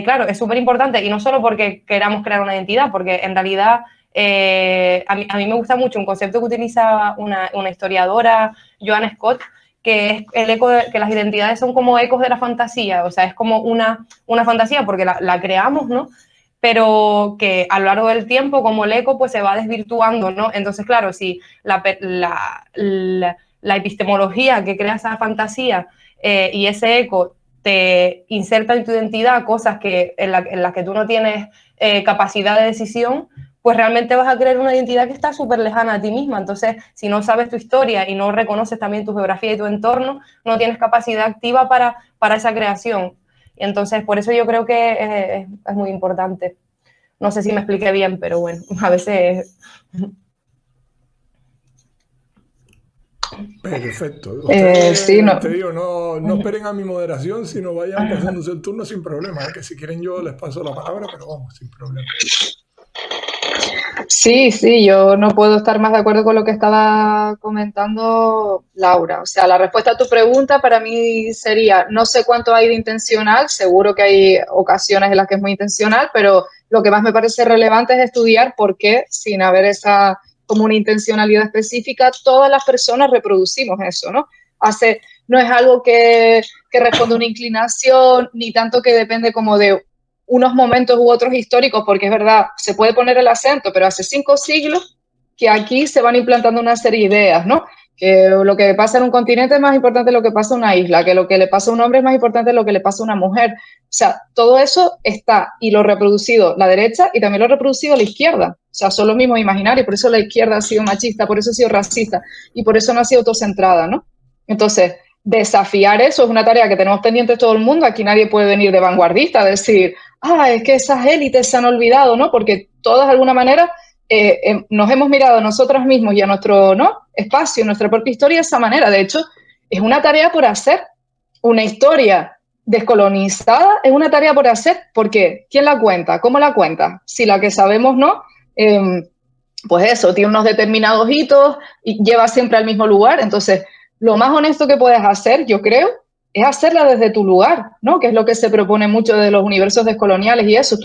B: claro, es súper importante y no solo porque queramos crear una identidad, porque en realidad... a mí me gusta mucho un concepto que utiliza una historiadora, Joanna Scott, que es el eco que las identidades son como ecos de la fantasía, o sea, es como una fantasía porque la creamos, ¿no? Pero que a lo largo del tiempo, como el eco, pues se va desvirtuando, ¿no? Entonces, claro, si la epistemología que crea esa fantasía y ese eco te inserta en tu identidad cosas en las que tú no tienes capacidad de decisión, pues realmente vas a crear una identidad que está súper lejana a ti misma. Entonces, si no sabes tu historia y no reconoces también tu geografía y tu entorno, no tienes capacidad activa para esa creación. Y entonces, por eso yo creo que es muy importante. No sé si me expliqué bien, pero bueno, a veces...
A: Perfecto.
C: Sí, no.
A: Te digo, no esperen a mi moderación, sino vayan pasándose el turno sin problema. Que si quieren yo les paso la palabra, pero vamos, sin problema.
C: Sí, yo no puedo estar más de acuerdo con lo que estaba comentando Laura. O sea, la respuesta a tu pregunta para mí sería, no sé cuánto hay de intencional, seguro que hay ocasiones en las que es muy intencional, pero lo que más me parece relevante es estudiar por qué, sin haber esa como una intencionalidad específica, todas las personas reproducimos eso, ¿no? No es algo que responde a una inclinación, ni tanto que depende como de unos momentos u otros históricos, porque es verdad, se puede poner el acento, pero hace 5 siglos que aquí se van implantando una serie de ideas, ¿no? Que lo que pasa en un continente es más importante de lo que pasa en una isla, que lo que le pasa a un hombre es más importante de lo que le pasa a una mujer. O sea, todo eso está, y lo ha reproducido la derecha y también lo ha reproducido la izquierda. O sea, son los mismos imaginarios, por eso la izquierda ha sido machista, por eso ha sido racista y por eso no ha sido autocentrada, ¿no? Entonces, desafiar eso es una tarea que tenemos pendiente todo el mundo. Aquí nadie puede venir de vanguardista a decir, es que esas élites se han olvidado, ¿no? Porque todas de alguna manera nos hemos mirado a nosotras mismos y a nuestro espacio, nuestra propia historia de esa manera. De hecho, es una tarea por hacer. Una historia descolonizada es una tarea por hacer, porque ¿quién la cuenta? ¿Cómo la cuenta? Si la que sabemos no, pues eso, tiene unos determinados hitos y lleva siempre al mismo lugar. Entonces, lo más honesto que puedes hacer, yo creo, es hacerla desde tu lugar, ¿no? Que es lo que se propone mucho de los universos descoloniales y eso.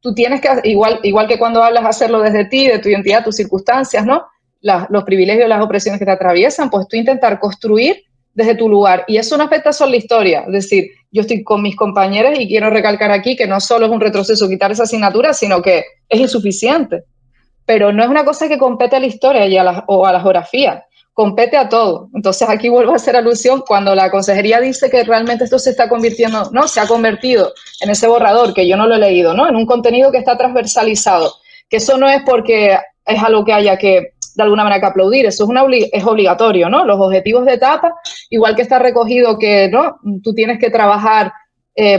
C: Tú tienes que, igual que cuando hablas, hacerlo desde ti, de tu identidad, tus circunstancias, ¿no? Los privilegios, las opresiones que te atraviesan, pues tú intentar construir desde tu lugar. Y eso no afecta solo la historia. Es decir, yo estoy con mis compañeros y quiero recalcar aquí que no solo es un retroceso quitar esa asignatura, sino que es insuficiente. Pero no es una cosa que compete a la historia o a la geografía, compete a todo. Entonces aquí vuelvo a hacer alusión cuando la consejería dice que realmente esto se está convirtiendo, ¿no? Se ha convertido en ese borrador, que yo no lo he leído, ¿no? En un contenido que está transversalizado, que eso no es porque es algo que haya que, de alguna manera, que aplaudir, eso es obligatorio, ¿no? Los objetivos de etapa, igual que está recogido que, ¿no? Tú tienes que trabajar,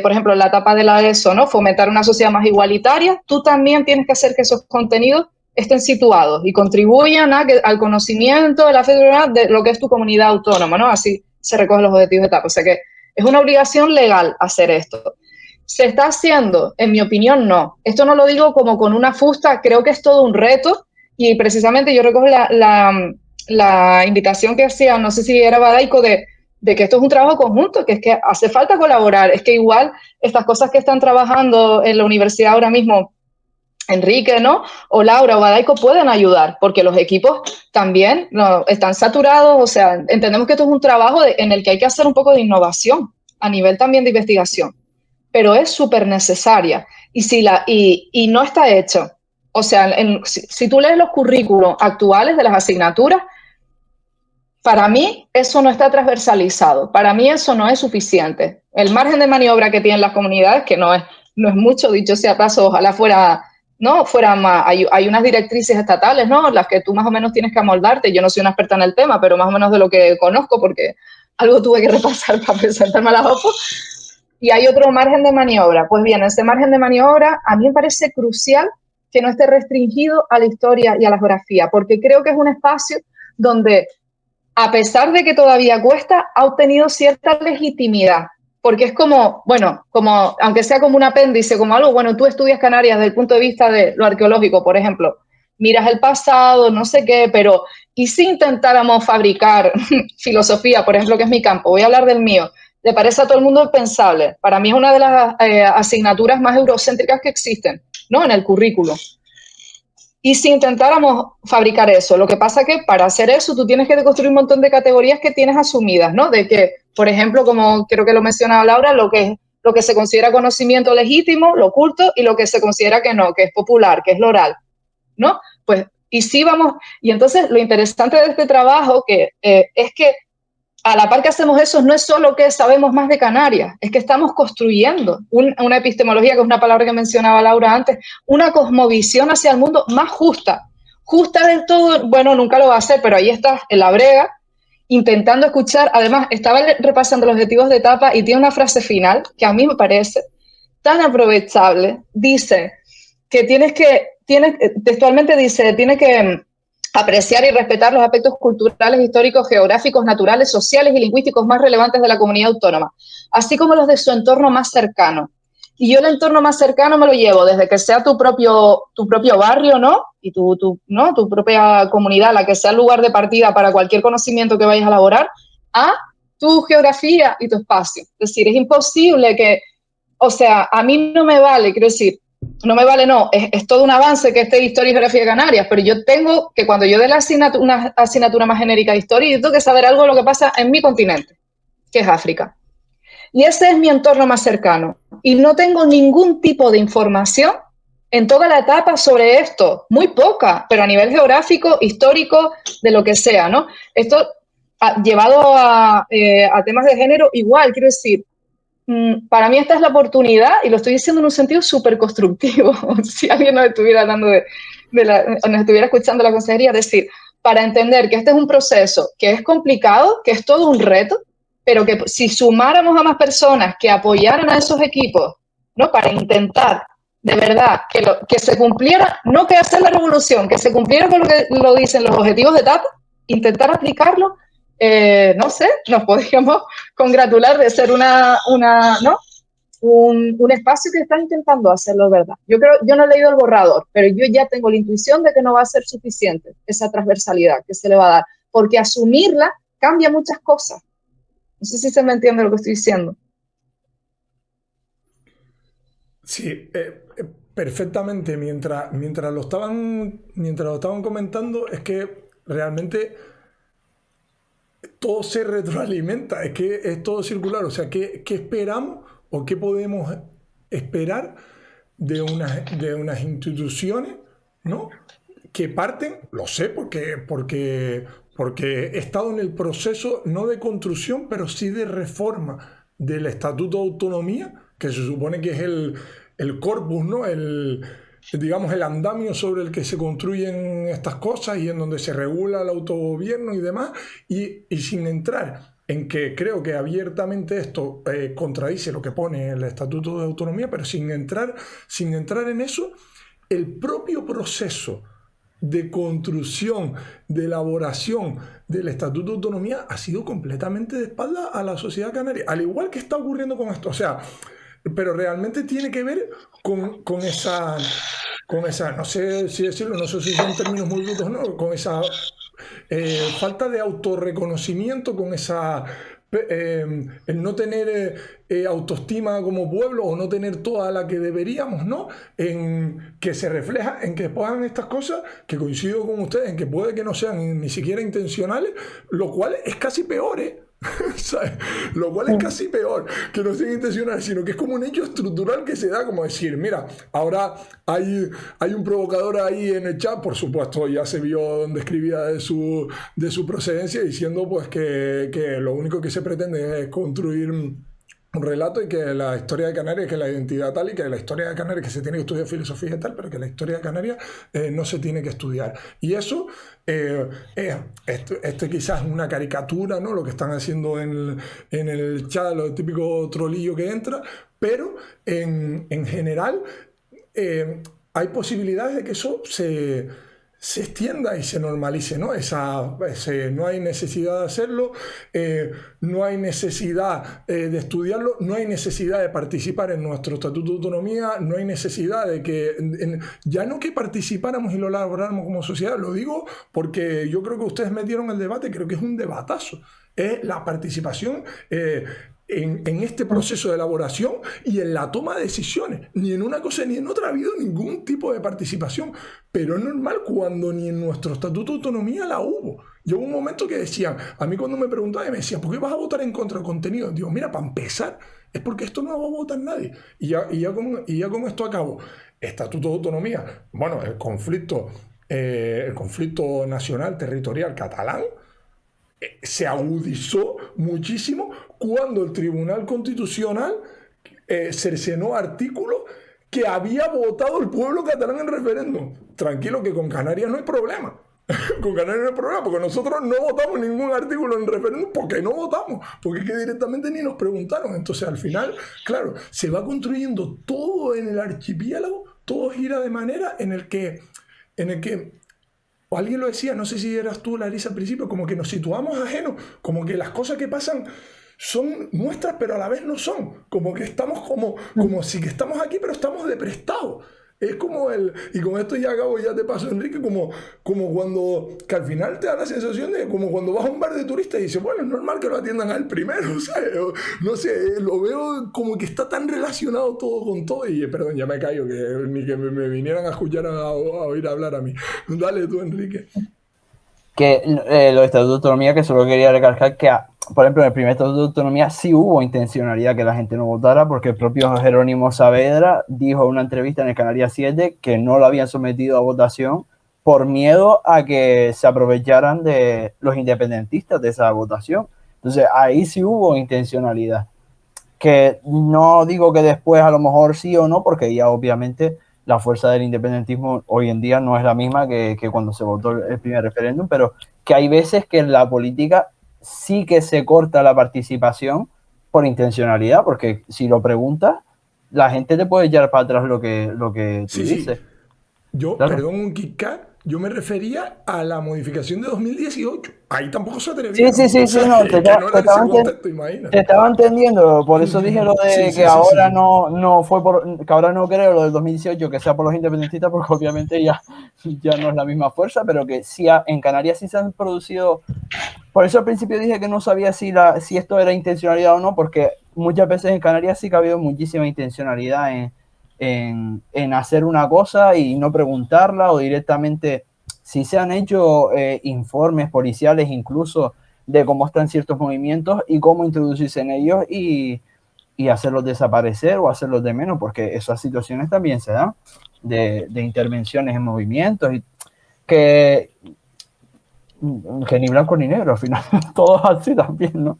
C: por ejemplo, en la etapa de la ESO, ¿no? Fomentar una sociedad más igualitaria, tú también tienes que hacer que esos contenidos estén situados y contribuyan al conocimiento de la federalidad de lo que es tu comunidad autónoma, ¿no? Así se recogen los objetivos de etapa. O sea que es una obligación legal hacer esto. ¿Se está haciendo? En mi opinión, no. Esto no lo digo como con una fusta, creo que es todo un reto y precisamente yo recojo la invitación que hacía, no sé si era Badaico, de que esto es un trabajo conjunto, que es que hace falta colaborar. Es que igual estas cosas que están trabajando en la universidad ahora mismo, Enrique, ¿no? O Laura o Badaico pueden ayudar, porque los equipos también están saturados, o sea, entendemos que esto es un trabajo en el que hay que hacer un poco de innovación, a nivel también de investigación, pero es súper necesaria, y no está hecho. O sea, si tú lees los currículos actuales de las asignaturas, para mí eso no está transversalizado, para mí eso no es suficiente. El margen de maniobra que tienen las comunidades, que no es mucho, dicho sea paso, ojalá fuera más. Hay unas directrices estatales, ¿no? Las que tú más o menos tienes que amoldarte. Yo no soy una experta en el tema, pero más o menos de lo que conozco, porque algo tuve que repasar para presentarme a la OPO. Y hay otro margen de maniobra. Pues bien, ese margen de maniobra a mí me parece crucial que no esté restringido a la historia y a la geografía, porque creo que es un espacio donde, a pesar de que todavía cuesta, ha obtenido cierta legitimidad. Porque es como, aunque sea como un apéndice, como algo, tú estudias Canarias desde el punto de vista de lo arqueológico, por ejemplo, miras el pasado, no sé qué, pero ¿y si intentáramos fabricar filosofía, por ejemplo, que es mi campo? Voy a hablar del mío. ¿Le parece a todo el mundo impensable? Para mí es una de las asignaturas más eurocéntricas que existen, ¿no? En el currículo. Y si intentáramos fabricar eso, lo que pasa que para hacer eso tú tienes que deconstruir un montón de categorías que tienes asumidas, ¿no? De que, por ejemplo, como creo que lo mencionaba Laura, lo que se considera conocimiento legítimo, lo oculto, y lo que se considera que no, que es popular, que es lo oral, ¿no? Pues, y sí vamos, y entonces lo interesante de este trabajo es que a la par que hacemos eso, no es solo que sabemos más de Canarias, es que estamos construyendo una epistemología, que es una palabra que mencionaba Laura antes, una cosmovisión hacia el mundo más justa. Justa del todo, nunca lo va a hacer, pero ahí estás en la brega, intentando escuchar. Además, estaba repasando los objetivos de etapa y tiene una frase final que a mí me parece tan aprovechable. Dice que textualmente dice, tiene que apreciar y respetar los aspectos culturales, históricos, geográficos, naturales, sociales y lingüísticos más relevantes de la comunidad autónoma, así como los de su entorno más cercano. Y yo el entorno más cercano me lo llevo desde que sea tu propio barrio, ¿no? Y tu propia comunidad, la que sea el lugar de partida para cualquier conocimiento que vayas a elaborar, a tu geografía y tu espacio. Es decir, es imposible a mí no me vale, quiero decir, no me vale, no, es todo un avance que esté Historia y Geografía de Canarias, pero yo tengo que cuando yo dé una asignatura más genérica de historia, yo tengo que saber algo de lo que pasa en mi continente, que es África. Y ese es mi entorno más cercano. Y no tengo ningún tipo de información en toda la etapa sobre esto, muy poca, pero a nivel geográfico, histórico, de lo que sea, ¿no? Esto llevado a temas de género, igual, quiero decir, para mí esta es la oportunidad, y lo estoy diciendo en un sentido súper constructivo, si alguien nos estuviera hablando nos estuviera escuchando la consejería, es decir, para entender que este es un proceso que es complicado, que es todo un reto, pero que si sumáramos a más personas que apoyaran a esos equipos, ¿no? Para intentar, de verdad, que se cumpliera, no que hacer la revolución, que se cumpliera con lo que lo dicen los objetivos de etapa, intentar aplicarlo, no sé, nos podríamos congratular de ser ¿no? un espacio que está intentando hacerlo, ¿verdad? Yo no he leído el borrador, pero yo ya tengo la intuición de que no va a ser suficiente esa transversalidad que se le va a dar, porque asumirla cambia muchas cosas. No sé si se me entiende lo que estoy diciendo.
A: Sí, perfectamente. Mientras lo estaban comentando, es que realmente todo se retroalimenta, es que es todo circular. O sea, ¿qué esperamos o qué podemos esperar de unas instituciones, ¿no? Que parten, lo sé porque he estado en el proceso no de construcción, pero sí de reforma del Estatuto de Autonomía, que se supone que es el corpus, ¿no? Digamos, el andamio sobre el que se construyen estas cosas y en donde se regula el autogobierno y demás, y sin entrar en que creo que abiertamente esto contradice lo que pone el Estatuto de Autonomía, pero sin entrar en eso, el propio proceso de construcción, de elaboración del Estatuto de Autonomía ha sido completamente de espalda a la sociedad canaria, al igual que está ocurriendo con esto. O sea, pero realmente tiene que ver con esa, no sé si decirlo, no sé si son términos muy brutos, ¿no? Con esa falta de autorreconocimiento, con esa el no tener autoestima como pueblo, o no tener toda la que deberíamos, ¿no? En que se refleja en que puedan estas cosas, que coincido con ustedes en que puede que no sean ni siquiera intencionales, lo cual es casi peor, ¿eh? ¿Sabes? Lo cual es casi peor que no sean intencionales, sino que es como un hecho estructural que se da, como decir, mira, ahora hay un provocador ahí en el chat, por supuesto, ya se vio donde escribía de su procedencia, diciendo pues que lo único que se pretende es construir un relato, y que la historia de Canarias, que la identidad tal, y que la historia de Canarias, que se tiene que estudiar filosofía y tal, pero que la historia de Canarias no se tiene que estudiar. Y eso, quizás es una caricatura, ¿no? Lo que están haciendo en el chat, lo típico trolillo que entra, pero en general hay posibilidades de que eso se extienda y se normalice, ¿no? No hay necesidad de hacerlo, no hay necesidad de estudiarlo, no hay necesidad de participar en nuestro Estatuto de Autonomía, no hay necesidad de que, ya no que participáramos y lo elaboráramos como sociedad, lo digo porque yo creo que ustedes metieron el debate, creo que es un debatazo, es la participación en este proceso de elaboración y en la toma de decisiones. Ni en una cosa ni en otra ha habido ningún tipo de participación, pero es normal cuando ni en nuestro Estatuto de Autonomía la hubo. Llegó un momento que decían, a mí cuando me preguntaban, me decían, ¿por qué vas a votar en contra del contenido? Digo, mira, para empezar, es porque esto no lo va a votar nadie. Y ya con esto acabo. Estatuto de Autonomía, bueno, el conflicto nacional, territorial, catalán, se agudizó muchísimo cuando el Tribunal Constitucional cercenó artículos que había votado el pueblo catalán en referéndum. Tranquilo, que con Canarias no hay problema. Con Canarias no hay problema, porque nosotros no votamos ningún artículo en referéndum, porque no votamos, porque es que directamente ni nos preguntaron. Entonces, al final, claro, se va construyendo todo en el archipiélago, todo gira de manera en el que o alguien lo decía, no sé si eras tú, Larisa, al principio, como que nos situamos ajenos, como que las cosas que pasan son nuestras, pero a la vez no son. Como que estamos como si que estamos aquí, pero estamos de prestado. Es como y con esto ya acabo, ya te paso, Enrique, como cuando, que al final te da la sensación de como cuando vas a un bar de turistas y dices, bueno, es normal que lo atiendan al primero, ¿sabes? No sé, lo veo como que está tan relacionado todo con todo y, perdón, ya me callo, que ni que me vinieran a escuchar a oír hablar a mí. Dale tú, Enrique.
D: Que los estatutos de autonomía, que solo quería recalcar que, por ejemplo, en el primer estatuto de autonomía sí hubo intencionalidad que la gente no votara, porque el propio Jerónimo Saavedra dijo en una entrevista en el Canarias 7 que no lo habían sometido a votación por miedo a que se aprovecharan de los independentistas de esa votación. Entonces ahí sí hubo intencionalidad, que no digo que después a lo mejor sí o no, porque ya obviamente la fuerza del independentismo hoy en día no es la misma que cuando se votó el primer referéndum, pero que hay veces que en la política sí que se corta la participación por intencionalidad, porque si lo preguntas, la gente te puede echar para atrás lo que tú dices.
A: Sí. Yo,
D: Claro.
A: perdón, un KitKat, yo me refería a la modificación de 2018. Ahí tampoco se atrevieron.
D: Sí,
A: O sea,
D: no,
A: que no era ese contexto, imagínate.
D: te estaba entendiendo, por eso dije lo de que ahora no fue que ahora no creo lo del 2018 que sea por los independentistas, porque obviamente ya no es la misma fuerza, pero que sí en Canarias sí se han producido. Por eso al principio dije que no sabía si esto era intencionalidad o no, porque muchas veces en Canarias sí que ha habido muchísima intencionalidad en hacer una cosa y no preguntarla, o directamente si se han hecho informes policiales incluso de cómo están ciertos movimientos y cómo introducirse en ellos y hacerlos desaparecer o hacerlos de menos, porque esas situaciones también se dan de intervenciones en movimientos y que ni blanco ni negro, al final todo así también, ¿no?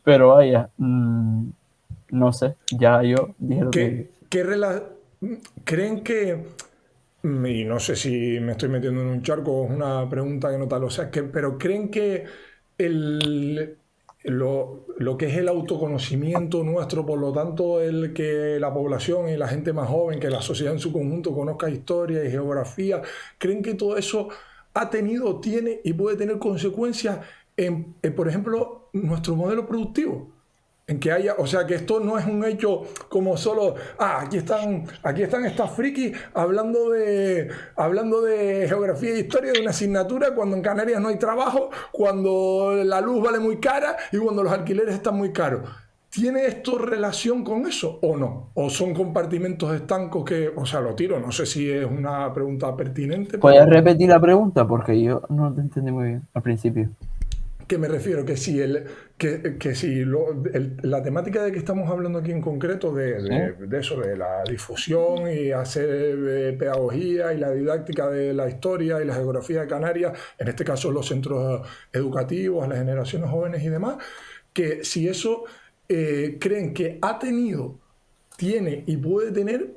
D: Pero vaya, no sé, ya yo dije lo que...
A: ¿Creen que, y no sé si me estoy metiendo en un charco, es una pregunta que no tal, o sea, pero creen que lo que es el autoconocimiento nuestro, por lo tanto, el que la población y la gente más joven, que la sociedad en su conjunto conozca historia y geografía, creen que todo eso ha tenido, tiene y puede tener consecuencias en, por ejemplo, nuestro modelo productivo? En que haya, o sea, que esto no es un hecho como solo, aquí están estas frikis hablando de geografía e historia de una asignatura cuando en Canarias no hay trabajo, cuando la luz vale muy cara y cuando los alquileres están muy caros. ¿Tiene esto relación con eso o no? ¿O son compartimentos estancos que, o sea, lo tiro? No sé si es una pregunta pertinente.
D: ¿Puedes repetir la pregunta? Porque yo no te entendí muy bien al principio.
A: ¿Qué me refiero? Que si, la temática de que estamos hablando aquí en concreto, de eso, de la difusión y hacer pedagogía y la didáctica de la historia y la geografía de Canarias, en este caso los centros educativos, las generaciones jóvenes y demás, que si eso creen que tiene y puede tener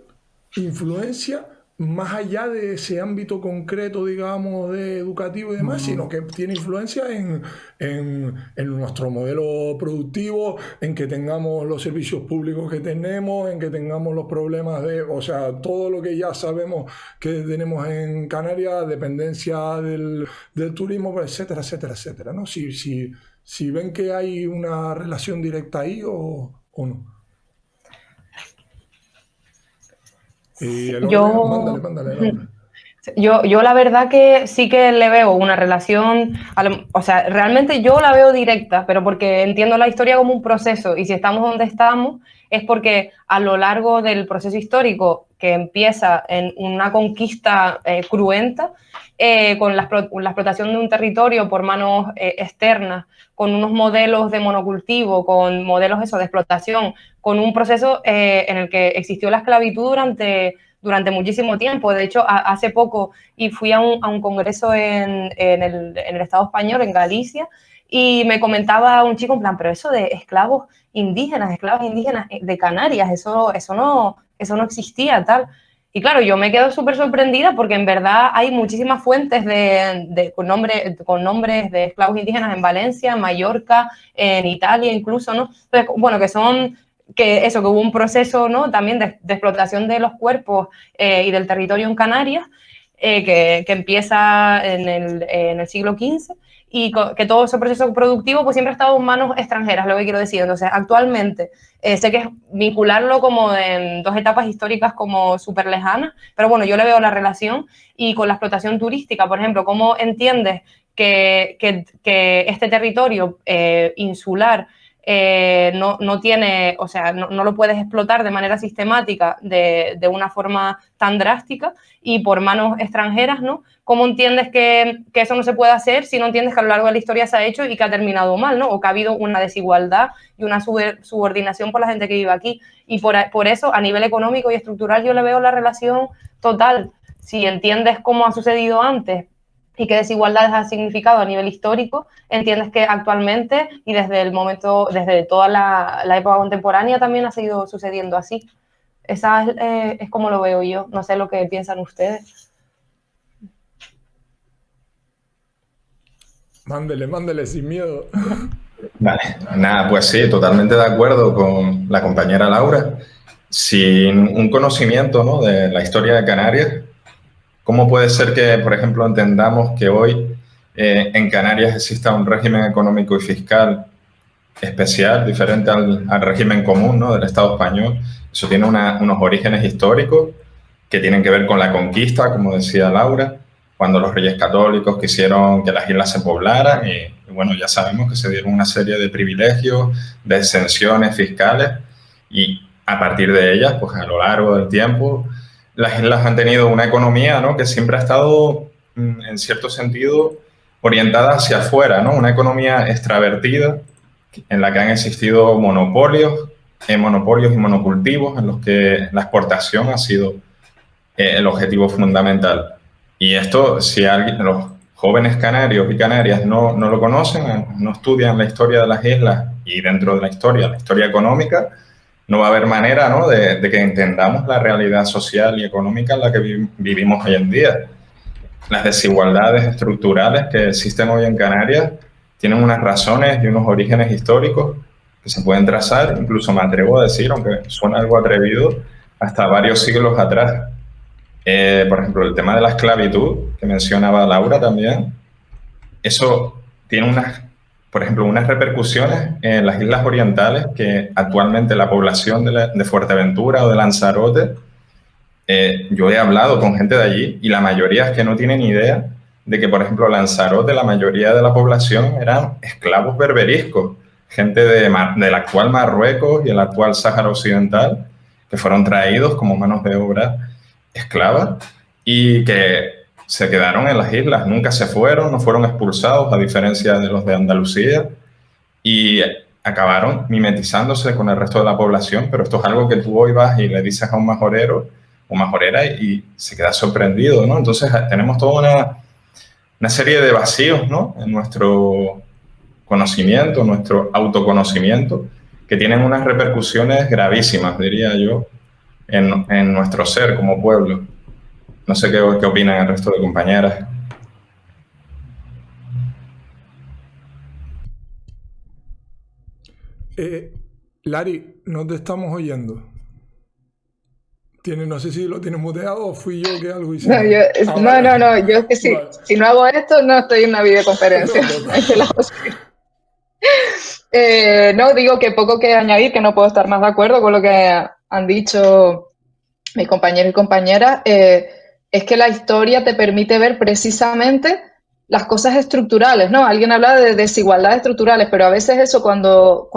A: influencia más allá de ese ámbito concreto, digamos, de educativo y demás, sino que tiene influencia en nuestro modelo productivo, en que tengamos los servicios públicos que tenemos, en que tengamos los problemas o sea, todo lo que ya sabemos que tenemos en Canarias, dependencia del turismo, etcétera, etcétera, etcétera, ¿no? Si ven que hay una relación directa ahí o no. Y el orden, mándale el hombre.
B: Yo la verdad que sí que le veo una relación, o sea, realmente yo la veo directa, pero porque entiendo la historia como un proceso y si estamos donde estamos es porque a lo largo del proceso histórico que empieza en una conquista cruenta, con la explotación de un territorio por manos externas, con unos modelos de monocultivo, con modelos de explotación, con un proceso en el que existió la esclavitud durante muchísimo tiempo. De hecho, hace poco fui a un congreso en el Estado español, en Galicia, y me comentaba un chico en plan, pero eso de esclavas indígenas de Canarias, eso no existía, tal. Y claro, yo me quedo súper sorprendida porque en verdad hay muchísimas fuentes con nombres de esclavos indígenas en Valencia, en Mallorca, en Italia incluso, ¿no? Entonces, bueno, que hubo un proceso, ¿no?, también de explotación de los cuerpos y del territorio en Canarias, que empieza en el siglo XV y que todo ese proceso productivo pues siempre ha estado en manos extranjeras, lo que quiero decir. Entonces, actualmente sé que es vincularlo como en dos etapas históricas como súper lejanas, pero bueno, yo le veo la relación. Y con la explotación turística, por ejemplo, ¿cómo entiendes que este territorio insular no tiene, o sea, no lo puedes explotar de manera sistemática de una forma tan drástica y por manos extranjeras, ¿no? ¿Cómo entiendes que eso no se puede hacer si no entiendes que a lo largo de la historia se ha hecho y que ha terminado mal, ¿no? O que ha habido una desigualdad y una subordinación por la gente que vive aquí. Y por eso, a nivel económico y estructural, yo le veo la relación total. Si entiendes cómo ha sucedido antes y qué desigualdades ha significado a nivel histórico, entiendes que actualmente y desde toda la época contemporánea también ha seguido sucediendo así. Esa es como lo veo yo. No sé lo que piensan ustedes.
A: Mándele sin miedo.
E: Vale, nada, pues sí, totalmente de acuerdo con la compañera Laura. Sin un conocimiento, ¿no?, de la historia de Canarias, ¿cómo puede ser que, por ejemplo, entendamos que hoy en Canarias exista un régimen económico y fiscal especial, diferente al régimen común, ¿no?, del Estado español? Eso tiene unos orígenes históricos que tienen que ver con la conquista, como decía Laura, cuando los reyes católicos quisieron que las islas se poblaran y bueno, ya sabemos que se dieron una serie de privilegios, de exenciones fiscales y a partir de ellas, pues a lo largo del tiempo, las islas han tenido una economía, ¿no?, que siempre ha estado, en cierto sentido, orientada hacia afuera, ¿no? Una economía extravertida en la que han existido monopolios y monocultivos en los que la exportación ha sido el objetivo fundamental. Y esto, si los jóvenes canarios y canarias no lo conocen, no estudian la historia de las islas y dentro de la historia económica, no va a haber manera, ¿no?, de que entendamos la realidad social y económica en la que vivimos hoy en día. Las desigualdades estructurales que existen hoy en Canarias tienen unas razones y unos orígenes históricos que se pueden trazar, incluso me atrevo a decir, aunque suena algo atrevido, hasta varios siglos atrás. Por ejemplo, el tema de la esclavitud, que mencionaba Laura también, eso tiene por ejemplo, unas repercusiones en las islas orientales que actualmente la población de Fuerteventura o de Lanzarote, yo he hablado con gente de allí y la mayoría es que no tienen idea de que, por ejemplo, Lanzarote, la mayoría de la población eran esclavos berberiscos, gente del actual Marruecos y el actual Sáhara Occidental, que fueron traídos como manos de obra esclavas y que se quedaron en las islas, nunca se fueron, no fueron expulsados, a diferencia de los de Andalucía, y acabaron mimetizándose con el resto de la población. Pero esto es algo que tú hoy vas y le dices a un majorero o majorera y se queda sorprendido, ¿no? Entonces tenemos toda una serie de vacíos, ¿no?, en nuestro conocimiento, nuestro autoconocimiento, que tienen unas repercusiones gravísimas, diría yo, en nuestro ser como pueblo. No sé qué opinan el resto de compañeras.
A: Lari, no te estamos oyendo. No sé si lo tienes muteado o fui yo que algo hice.
C: No, yo es que sí. Vale. Si no hago esto, no estoy en una videoconferencia. No, digo que poco que añadir, que no puedo estar más de acuerdo con lo que han dicho mis compañeros y compañeras. Es que la historia te permite ver precisamente las cosas estructurales, ¿no? Alguien habla de desigualdades estructurales, pero a veces eso cuando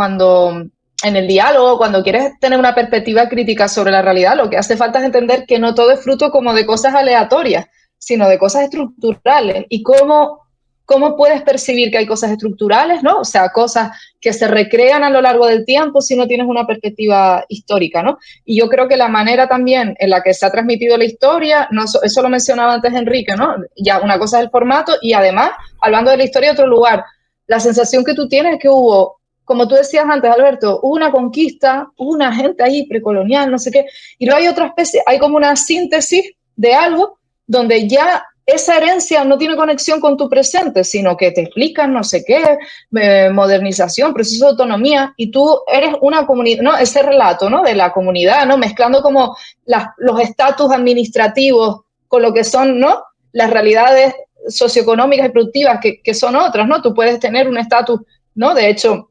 C: en el diálogo, cuando quieres tener una perspectiva crítica sobre la realidad, lo que hace falta es entender que no todo es fruto como de cosas aleatorias, sino de cosas estructurales. Y cómo puedes percibir que hay cosas estructurales, ¿no? O sea, cosas que se recrean a lo largo del tiempo si no tienes una perspectiva histórica, ¿no? Y yo creo que la manera también en la que se ha transmitido la historia, eso lo mencionaba antes Enrique, ¿no? Ya una cosa es el formato y además, hablando de la historia de otro lugar, la sensación que tú tienes es que hubo, como tú decías antes, Alberto, hubo una conquista, hubo una gente ahí precolonial, no sé qué, y luego hay otra especie, hay como una síntesis de algo donde ya esa herencia no tiene conexión con tu presente, sino que te explican no sé qué, modernización, proceso de autonomía, y tú eres una comunidad, ¿no? Ese relato, ¿no?, de la comunidad, ¿no?, mezclando como los estatus administrativos con lo que son, ¿no?, las realidades socioeconómicas y productivas que son otras, ¿no? Tú puedes tener un estatus, ¿no? De hecho,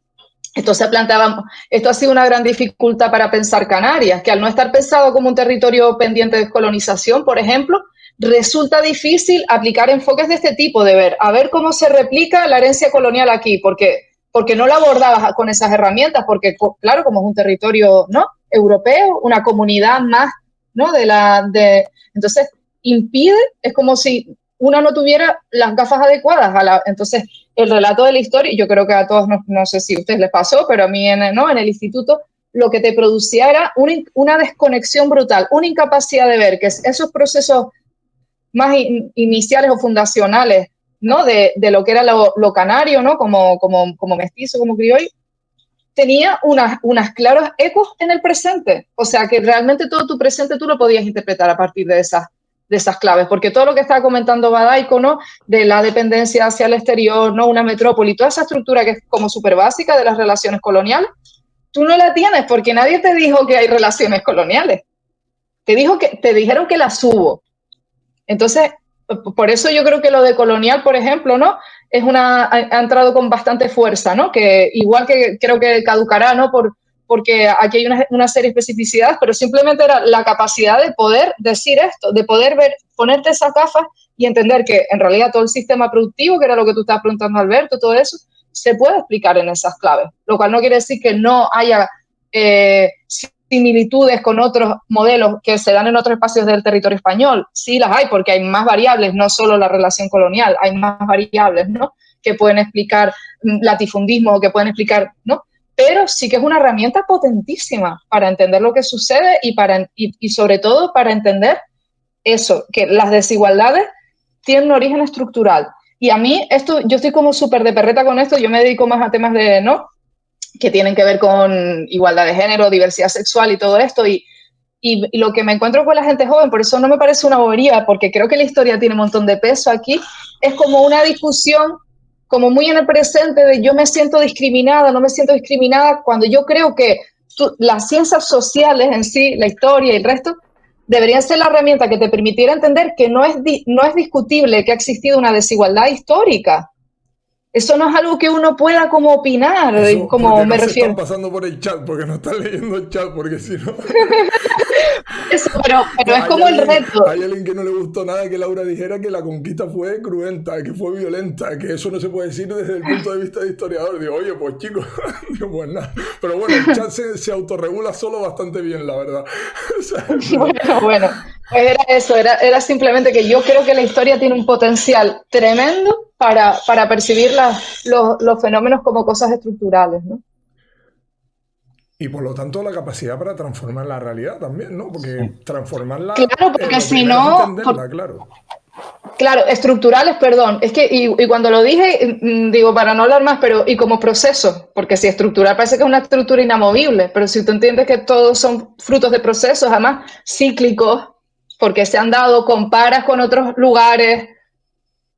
C: esto ha sido una gran dificultad para pensar Canarias, que al no estar pensado como un territorio pendiente de descolonización, por ejemplo, resulta difícil aplicar enfoques de este tipo, a ver cómo se replica la herencia colonial aquí, porque no la abordabas con esas herramientas, porque, claro, como es un territorio, ¿no?, europeo, una comunidad más, ¿no?, entonces impide, es como si una no tuviera las gafas adecuadas. Entonces, el relato de la historia, yo creo que a todos, no sé si a ustedes les pasó, pero a mí en el instituto, lo que te producía era una desconexión brutal, una incapacidad de ver que esos procesos más iniciales o fundacionales, ¿no?, de lo que era lo canario, ¿no?, como mestizo, como criollo, tenía unas claros ecos en el presente. O sea, que realmente todo tu presente tú lo podías interpretar a partir de esas claves, porque todo lo que estaba comentando Badaico, ¿no?, de la dependencia hacia el exterior, ¿no?, una metrópoli, toda esa estructura que es como súper básica de las relaciones coloniales, tú no la tienes porque nadie te dijo que hay relaciones coloniales. Te dijeron que las hubo. Entonces, por eso yo creo que lo de colonial, por ejemplo, ¿no?, ha entrado con bastante fuerza, ¿no?, que igual que creo que caducará, ¿no?, porque aquí hay una serie de especificidades, pero simplemente era la capacidad de poder decir esto, de poder ponerte esas gafas y entender que en realidad todo el sistema productivo, que era lo que tú estabas preguntando, Alberto, todo eso, se puede explicar en esas claves, lo cual no quiere decir que no haya similitudes con otros modelos que se dan en otros espacios del territorio español. Sí las hay, porque hay más variables, no solo la relación colonial, hay más variables, ¿no?, que pueden explicar latifundismo o que pueden explicar, ¿no?, pero sí que es una herramienta potentísima para entender lo que sucede y sobre todo para entender eso, que las desigualdades tienen un origen estructural. Y a mí yo estoy como súper de perreta con esto, yo me dedico más a temas ¿no?, que tienen que ver con igualdad de género, diversidad sexual y todo esto, y lo que me encuentro con la gente joven, por eso no me parece una bobería, porque creo que la historia tiene un montón de peso aquí, es como una discusión como muy en el presente de yo me siento discriminada, no me siento discriminada, cuando yo creo que las ciencias sociales en sí, la historia y el resto, deberían ser la herramienta que te permitiera entender que no es discutible que ha existido una desigualdad histórica. Eso no es algo que uno pueda como opinar,
A: eso,
C: como me refiero.
A: Están pasando por el chat, porque no están leyendo el chat, porque si no...
C: Eso, pero es como el reto.
A: Hay alguien que no le gustó nada que Laura dijera que la conquista fue cruenta, que fue violenta, que eso no se puede decir desde el punto de vista de historiador. Digo, oye, pues chicos, digo, pues nada. Pero bueno, el chat se autorregula solo bastante bien, la verdad. O sea,
C: bueno, pues era eso, era simplemente que yo creo que la historia tiene un potencial tremendo para percibir los fenómenos como cosas estructurales, ¿no?
A: Y por lo tanto la capacidad para transformar la realidad también, ¿no? Porque transformarla...
C: Claro, porque si no... Claro, estructurales, perdón. Es que, y cuando lo dije, digo, para no hablar más, pero y como proceso, porque si estructural parece que es una estructura inamovible, pero si tú entiendes que todos son frutos de procesos, además cíclicos, porque se han dado, comparas con otros lugares,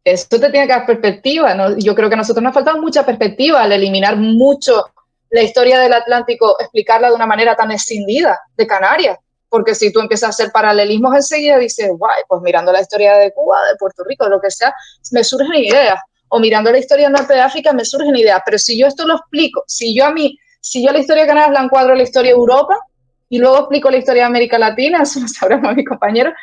C: eso te tiene que dar perspectiva, ¿no? Yo creo que a nosotros nos ha faltado mucha perspectiva al eliminar mucho la historia del Atlántico, explicarla de una manera tan escindida de Canarias. Porque si tú empiezas a hacer paralelismos enseguida, dices, guay, pues mirando la historia de Cuba, de Puerto Rico, de lo que sea, me surgen ideas. O mirando la historia del norte de África, me surgen ideas. Pero si yo esto lo explico, si yo la historia de Canarias la encuadro en la historia de Europa y luego explico la historia de América Latina, eso lo sabremos mis compañeros,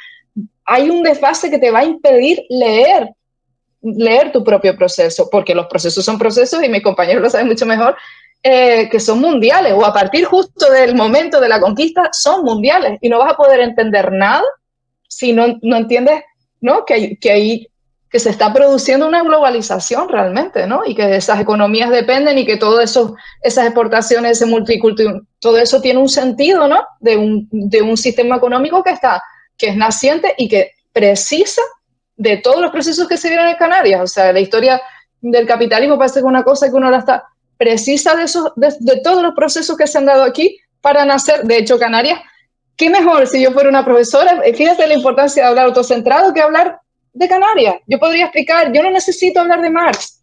C: hay un desfase que te va a impedir leer tu propio proceso, porque los procesos son procesos y mis compañeros lo saben mucho mejor, que son mundiales, o a partir justo del momento de la conquista son mundiales, y no vas a poder entender nada si no entiendes, ¿no?, que se está produciendo una globalización realmente, ¿no?, y que esas economías dependen y que todo eso, esas exportaciones, ese multiculturalismo, todo eso tiene un sentido, ¿no?, de un sistema económico que es naciente y que precisa de todos los procesos que se vieron en Canarias. O sea, la historia del capitalismo parece que es una cosa que uno la está precisa de todos los procesos que se han dado aquí para nacer. De hecho, Canarias, qué mejor si yo fuera una profesora, fíjate la importancia de hablar autocentrado que hablar de Canarias. Yo podría explicar, yo no necesito hablar de Marx.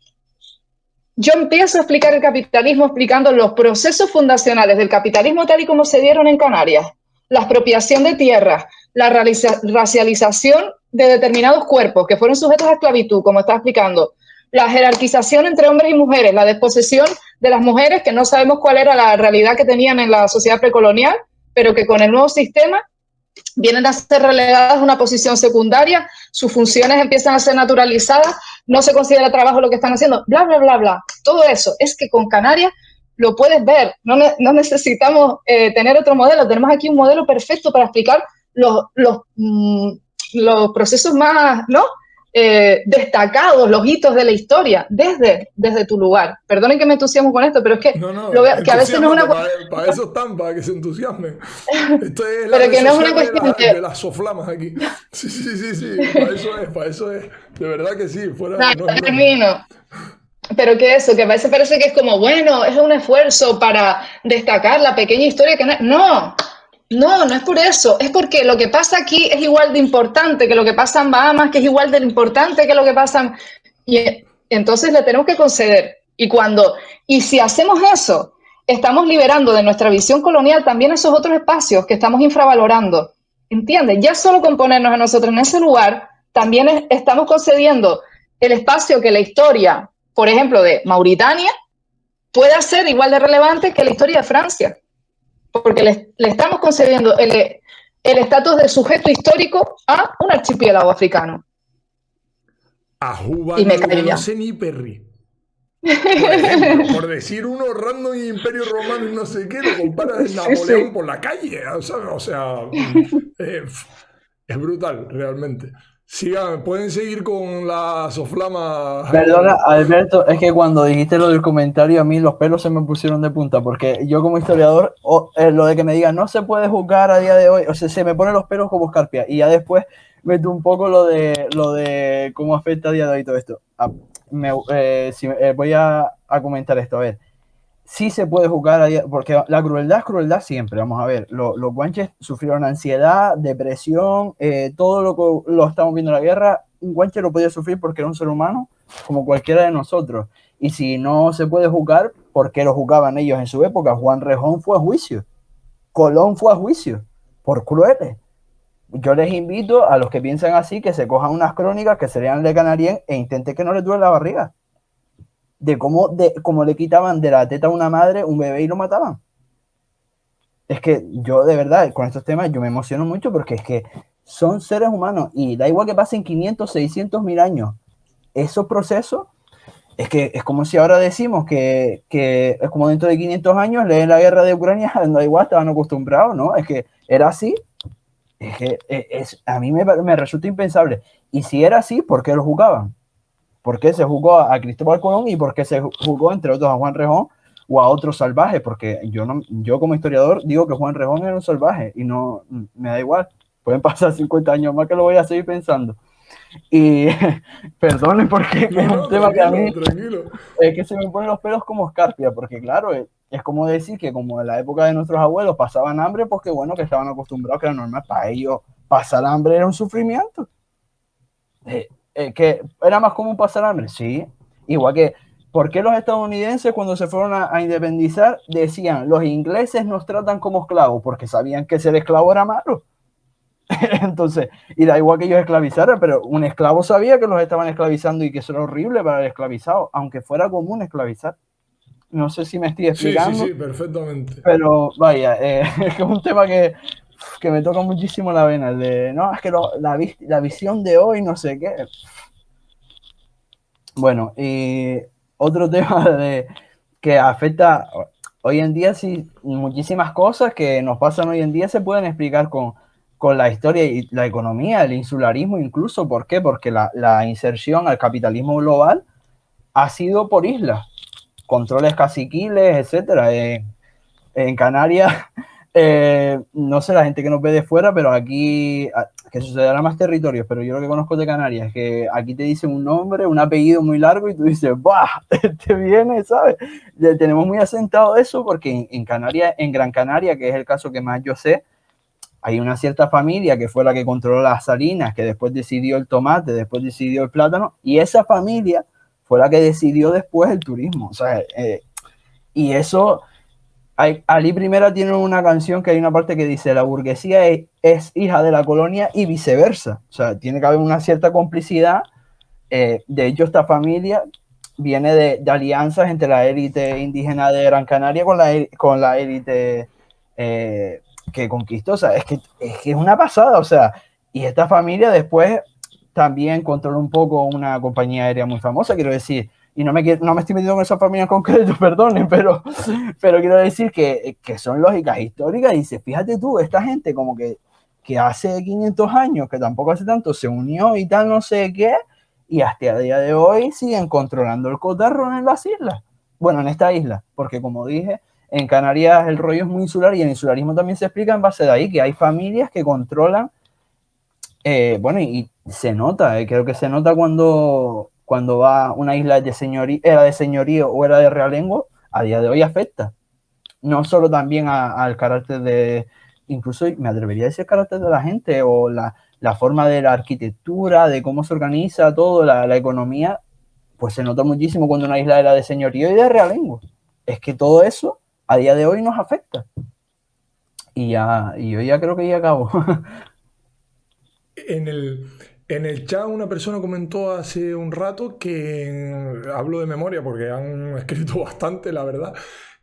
C: Yo empiezo a explicar el capitalismo explicando los procesos fundacionales del capitalismo tal y como se dieron en Canarias. La expropiación de tierras, la racialización de determinados cuerpos que fueron sujetos a esclavitud, como está explicando, la jerarquización entre hombres y mujeres, la desposesión de las mujeres, que no sabemos cuál era la realidad que tenían en la sociedad precolonial, pero que con el nuevo sistema vienen a ser relegadas a una posición secundaria, sus funciones empiezan a ser naturalizadas, no se considera trabajo lo que están haciendo, bla, bla, bla, bla. Todo eso es que con Canarias lo puedes ver, no necesitamos tener otro modelo, tenemos aquí un modelo perfecto para explicar los procesos más, ¿no? Destacados, los hitos de la historia, desde tu lugar. Perdonen que me entusiasmo con esto, pero es que, que a veces no es una...
A: Para eso están, para que se entusiasmen. Esto es
C: pero que no es una cuestión
A: de las soflamas aquí. Sí, para eso es. De verdad que sí.
C: Termino. Pero que eso, que a veces parece que es como, bueno, es un esfuerzo para destacar la pequeña historia que no es por eso, es porque lo que pasa aquí es igual de importante que lo que pasa en Bahamas, que es igual de importante que lo que pasa y entonces le tenemos que conceder. Y si hacemos eso, estamos liberando de nuestra visión colonial también esos otros espacios que estamos infravalorando, ¿entiendes? Ya solo con ponernos a nosotros en ese lugar, también estamos concediendo el espacio que la historia, por ejemplo, de Mauritania, pueda ser igual de relevante que la historia de Francia. Porque le estamos concediendo el estatus de sujeto histórico a un archipiélago africano.
A: A Juba no lo conoce ni Perry. Por ejemplo, por decir uno random y Imperio Romano y no sé qué, lo compara de Napoleón por la calle. O sea, es brutal, realmente. Sigan, pueden seguir con la soflama.
D: Perdona, Alberto, es que cuando dijiste lo del comentario a mí los pelos se me pusieron de punta, porque yo como historiador, lo de que me digan no se puede juzgar a día de hoy, o sea, se me ponen los pelos como escarpia, y ya después meto un poco lo de cómo afecta a día de hoy todo esto. Voy a comentar esto, a ver. Sí se puede juzgar, porque la crueldad es crueldad siempre, vamos a ver. Los guanches sufrieron ansiedad, depresión, todo lo que lo estamos viendo en la guerra, un guanche lo podía sufrir porque era un ser humano como cualquiera de nosotros. Y si no se puede juzgar, ¿por qué lo juzgaban ellos en su época? Juan Rejón fue a juicio, Colón fue a juicio, por crueles. Yo les invito a los que piensan así que se cojan unas crónicas que serían de Canarién e intenten que no les duele la barriga. De cómo le quitaban de la teta a una madre un bebé y lo mataban. Es que yo de verdad con estos temas yo me emociono mucho porque es que son seres humanos y da igual que pasen 500, 600 mil años, esos procesos es que es como si ahora decimos que es como dentro de 500 años leen la guerra de Ucrania, da igual, estaban acostumbrados, ¿no? Es que era así. Es que a mí me resulta impensable. Y si era así, ¿por qué lo juzgaban? ¿Por qué se jugó a Cristóbal Colón y por qué se jugó entre otros a Juan Rejón o a otros salvajes? Porque yo como historiador digo que Juan Rejón era un salvaje y no me da igual. Pueden pasar 50 años más que lo voy a seguir pensando. Y perdonen porque es un tema que a mí es que se me ponen los pelos como escarpia, porque claro, es como decir que como en la época de nuestros abuelos pasaban hambre, porque bueno, que estaban acostumbrados, que era normal, para ellos pasar hambre era un sufrimiento. Que era más común pasar hambre, sí. Igual que, ¿por qué los estadounidenses cuando se fueron a independizar decían, los ingleses nos tratan como esclavos? Porque sabían que ser esclavo era malo. Entonces, y da igual que ellos esclavizaran, pero un esclavo sabía que los estaban esclavizando y que eso era horrible para el esclavizado, aunque fuera común esclavizar. No sé si me estoy explicando.
A: Sí, perfectamente.
D: Pero vaya, es un tema que me toca muchísimo la vena, el de, no, es que la visión de hoy, no sé qué. Bueno, y otro tema que afecta hoy en día, sí, muchísimas cosas que nos pasan hoy en día se pueden explicar con la historia y la economía, el insularismo incluso. ¿Por qué? Porque la inserción al capitalismo global ha sido por islas, controles caciquiles, etcétera. En Canarias, no sé la gente que nos ve de fuera, pero aquí, que sucederá más territorios, pero yo lo que conozco de Canarias es que aquí te dicen un nombre, un apellido muy largo y tú dices, ¡bah! Te viene, ¿sabes? Tenemos muy asentado eso porque en Canarias, en Gran Canaria, que es el caso que más yo sé, hay una cierta familia que fue la que controló las salinas, que después decidió el tomate, después decidió el plátano, y esa familia fue la que decidió después el turismo. O sea, y eso Ali Primera tiene una canción que hay una parte que dice la burguesía es hija de la colonia y viceversa. O sea, tiene que haber una cierta complicidad. De hecho, esta familia viene de alianzas entre la élite indígena de Gran Canaria con la élite que conquistó. O sea, es que es una pasada. O sea, y esta familia después también controla un poco una compañía aérea muy famosa, quiero decir. Y no me estoy metiendo en esa familia en concreto, perdonen, pero quiero decir que son lógicas históricas. Y dice, fíjate tú, esta gente como que hace 500 años, que tampoco hace tanto, se unió y tal, no sé qué, y hasta el día de hoy siguen controlando el cotarro en las islas. Bueno, en esta isla, porque como dije, en Canarias el rollo es muy insular y el insularismo también se explica en base de ahí, que hay familias que controlan, bueno, y se nota, creo que se nota cuando va una isla de señorío, era de señorío o era de realengo, a día de hoy afecta. No solo también al carácter de, incluso me atrevería a decir el carácter de la gente o la forma de la arquitectura, de cómo se organiza todo, la economía, pues se nota muchísimo cuando una isla era de señorío y de realengo. Es que todo eso a día de hoy nos afecta. Y yo ya creo que ya acabo.
A: En el chat una persona comentó hace un rato que, hablo de memoria porque han escrito bastante, la verdad,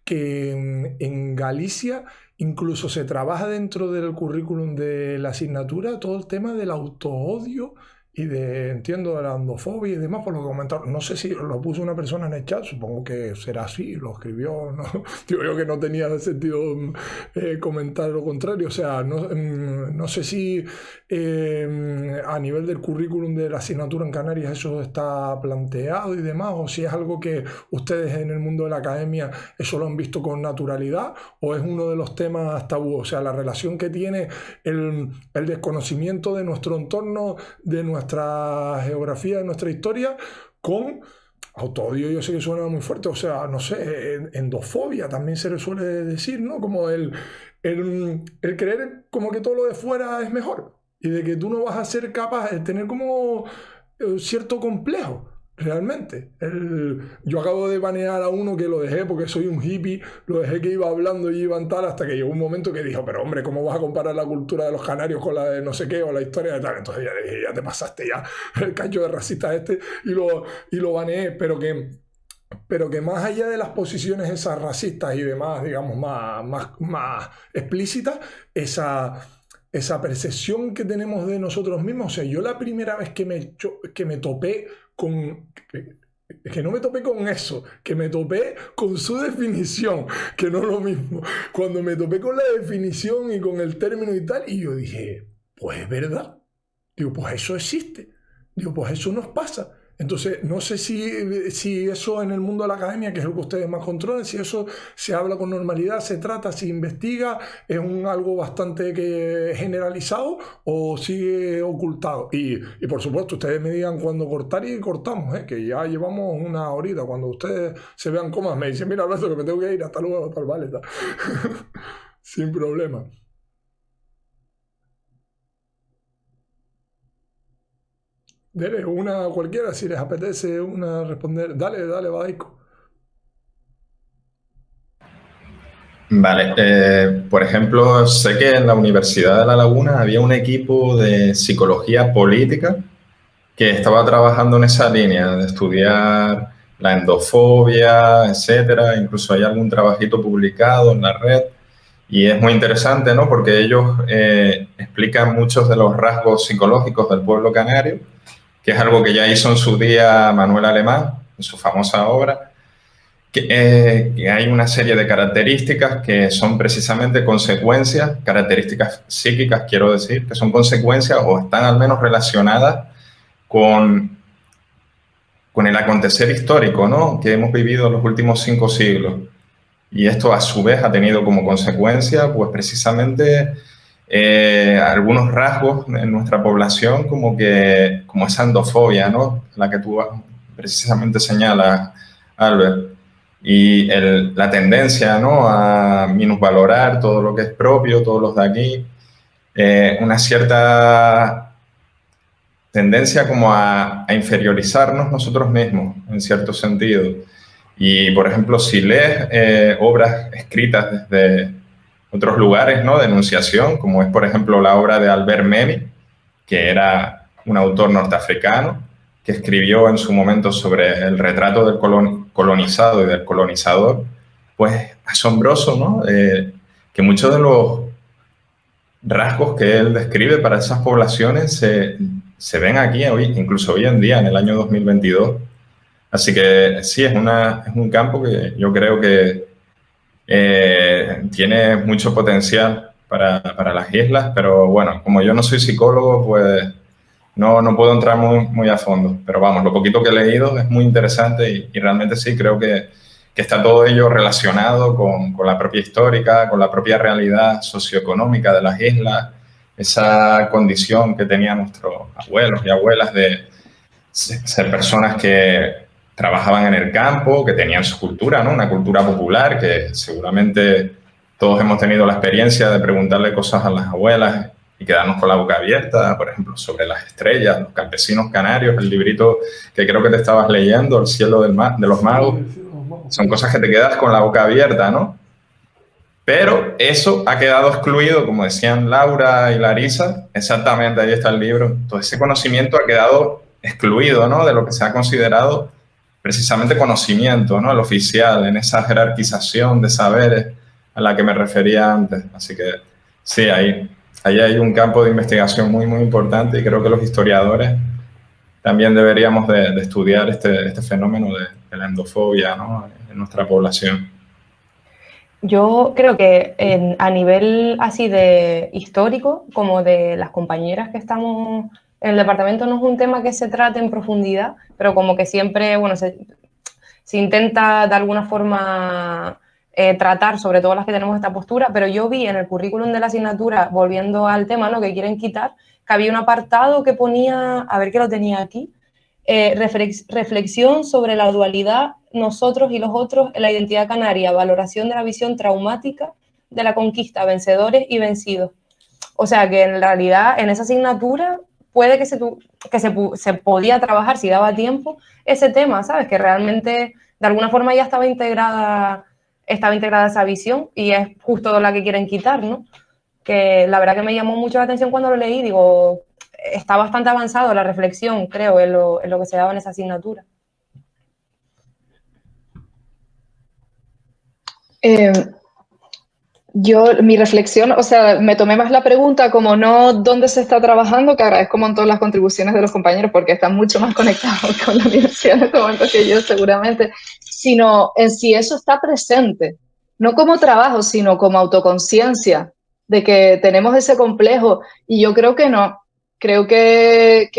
A: que en Galicia incluso se trabaja dentro del currículum de la asignatura todo el tema del autoodio y entiendo, de la andofobia y demás, por lo que comentaron. No sé si lo puso una persona en el chat, supongo que será así, lo escribió, ¿no? Digo yo que no tenía sentido comentar lo contrario. O sea, no sé si a nivel del currículum de la asignatura en Canarias eso está planteado y demás, o si es algo que ustedes en el mundo de la academia eso lo han visto con naturalidad, o es uno de los temas tabú. O sea, la relación que tiene el desconocimiento de nuestro entorno, de nuestra geografía, de nuestra historia, con autoodio. Yo sé que suena muy fuerte, o sea, no sé, endofobia también se le suele decir, ¿no? Como el creer como que todo lo de fuera es mejor y de que tú no vas a ser capaz de tener como cierto complejo. Realmente, yo acabo de banear a uno que lo dejé porque soy un hippie, lo dejé que iba hablando y iba en tal, hasta que llegó un momento que dijo, pero hombre, ¿cómo vas a comparar la cultura de los canarios con la de no sé qué o la historia de tal? Entonces ya dije, ya te pasaste ya el cacho de racista este y lo baneé, pero que más allá de las posiciones esas racistas y demás, digamos, más explícitas, esa percepción que tenemos de nosotros mismos. O sea, yo la primera vez que me topé con... que no me topé con eso, que me topé con su definición, que no es lo mismo. Cuando me topé con la definición y con el término y tal, y yo dije, pues es verdad. Digo, pues eso existe. Digo, pues eso nos pasa. Entonces, no sé si eso en el mundo de la academia, que es lo que ustedes más controlan, si eso se habla con normalidad, se trata, se investiga, es algo bastante generalizado o sigue ocultado. Y por supuesto, ustedes me digan cuándo cortar y cortamos, que ya llevamos una horita. Cuando ustedes se vean cómodas, me dicen, mira, Alberto, que me tengo que ir, hasta luego, tal, vale, tal. Sin problema. Dele una cualquiera, si les apetece una responder. Dale, Badaico.
E: Vale, por ejemplo, sé que en la Universidad de La Laguna había un equipo de psicología política que estaba trabajando en esa línea de estudiar la endofobia, etcétera. Incluso hay algún trabajito publicado en la red y es muy interesante, ¿no? Porque ellos explican muchos de los rasgos psicológicos del pueblo canario, que es algo que ya hizo en su día Manuel Alemán, en su famosa obra, que hay una serie de características que son precisamente consecuencias, características psíquicas, quiero decir, que son consecuencias o están al menos relacionadas con el acontecer histórico, ¿no?, que hemos vivido en los últimos 5 siglos. Y esto, a su vez, ha tenido como consecuencia, pues, precisamente algunos rasgos en nuestra población, como esa endofobia, ¿no?, la que tú precisamente señalas, Albert, y la tendencia, ¿no?, a minusvalorar todo lo que es propio, todos los de aquí, una cierta tendencia como a inferiorizarnos nosotros mismos, en cierto sentido. Y, por ejemplo, si lees obras escritas desde otros lugares, ¿no?, de enunciación, como es, por ejemplo, la obra de Albert Memmi, que era un autor norteafricano, que escribió en su momento sobre el retrato del colonizado y del colonizador, pues asombroso, ¿no? Que muchos de los rasgos que él describe para esas poblaciones se ven aquí, hoy, incluso hoy en día, en el año 2022. Así que sí, es un campo que yo creo que tiene mucho potencial para las islas, pero bueno, como yo no soy psicólogo, pues no puedo entrar muy a fondo. Pero vamos, lo poquito que he leído es muy interesante y realmente sí, creo que está todo ello relacionado con la propia histórica, con la propia realidad socioeconómica de las islas, esa condición que tenían nuestros abuelos y abuelas de ser personas que trabajaban en el campo, que tenían su cultura, ¿no? Una cultura popular, que seguramente todos hemos tenido la experiencia de preguntarle cosas a las abuelas y quedarnos con la boca abierta, por ejemplo, sobre las estrellas, los campesinos canarios, el librito que creo que te estabas leyendo, El cielo de los magos. Son cosas que te quedas con la boca abierta, ¿no? Pero eso ha quedado excluido, como decían Laura y Larisa, exactamente, ahí está el libro. Todo ese conocimiento ha quedado excluido, ¿no?, de lo que se ha considerado precisamente conocimiento, ¿no?, el oficial, en esa jerarquización de saberes a la que me refería antes. Así que sí, ahí hay un campo de investigación muy importante y creo que los historiadores también deberíamos de estudiar este fenómeno de la endofobia, ¿no?, en nuestra población.
B: Yo creo que a nivel así de histórico, como de las compañeras que estamos en el departamento, no es un tema que se trate en profundidad, pero como que siempre, bueno, se intenta de alguna forma tratar, sobre todo las que tenemos esta postura, pero yo vi en el currículum de la asignatura, volviendo al tema, ¿no?, que quieren quitar, que había un apartado que ponía, a ver que lo tenía aquí, reflexión sobre la dualidad, nosotros y los otros en la identidad canaria, valoración de la visión traumática de la conquista, vencedores y vencidos. O sea que en realidad en esa asignatura puede que se podía trabajar si daba tiempo ese tema, ¿sabes? Que realmente de alguna forma ya estaba integrada esa visión y es justo la que quieren quitar, ¿no? Que la verdad que me llamó mucho la atención cuando lo leí, digo, está bastante avanzado la reflexión, creo, en lo que se daba en esa asignatura.
C: Mi reflexión, o sea, me tomé más la pregunta como no dónde se está trabajando, que agradezco un montón las contribuciones de los compañeros porque están mucho más conectados con la universidad en este momento que yo seguramente, sino en si eso está presente, no como trabajo, sino como autoconciencia de que tenemos ese complejo y yo creo que no, creo que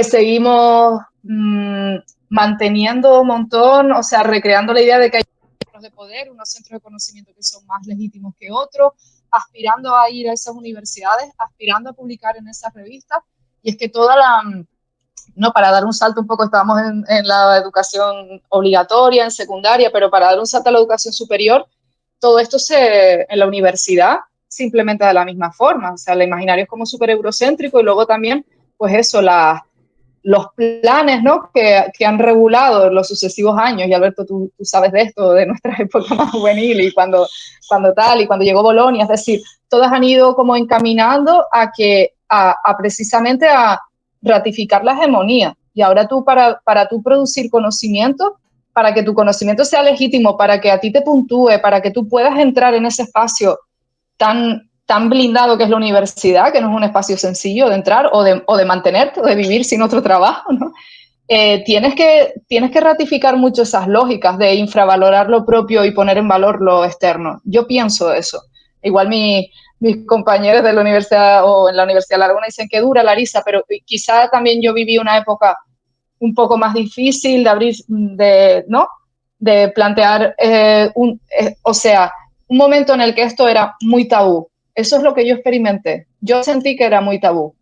C: seguimos manteniendo un montón, o sea, recreando la idea de que hay centros de poder, unos centros de conocimiento que son más legítimos que otros, aspirando a ir a esas universidades, aspirando a publicar en esas revistas, y es que toda la, no, para dar un salto un poco, estábamos en la educación obligatoria, en secundaria, pero para dar un salto a la educación superior, todo esto en la universidad se implementa de la misma forma, o sea, el imaginario es como súper eurocéntrico y luego también, pues eso, los planes, ¿no?, que han regulado los sucesivos años, y Alberto, tú sabes de esto, de nuestra época más juvenil, y cuando llegó Bolonia, es decir, todas han ido como encaminando a precisamente a ratificar la hegemonía, y ahora tú para tú producir conocimiento, para que tu conocimiento sea legítimo, para que a ti te puntúe, para que tú puedas entrar en ese espacio tan blindado que es la universidad, que no es un espacio sencillo de entrar o de mantenerte o de vivir sin otro trabajo, ¿no? Tienes que ratificar mucho esas lógicas de infravalorar lo propio y poner en valor lo externo. Yo pienso eso. Igual mis compañeros de la universidad o en la Universidad de Laguna dicen que dura, Larisa, pero quizá también yo viví una época un poco más difícil de abrir, ¿no?, de plantear, o sea, un momento en el que esto era muy tabú. Eso es lo que yo experimenté. Yo sentí que era muy tabú.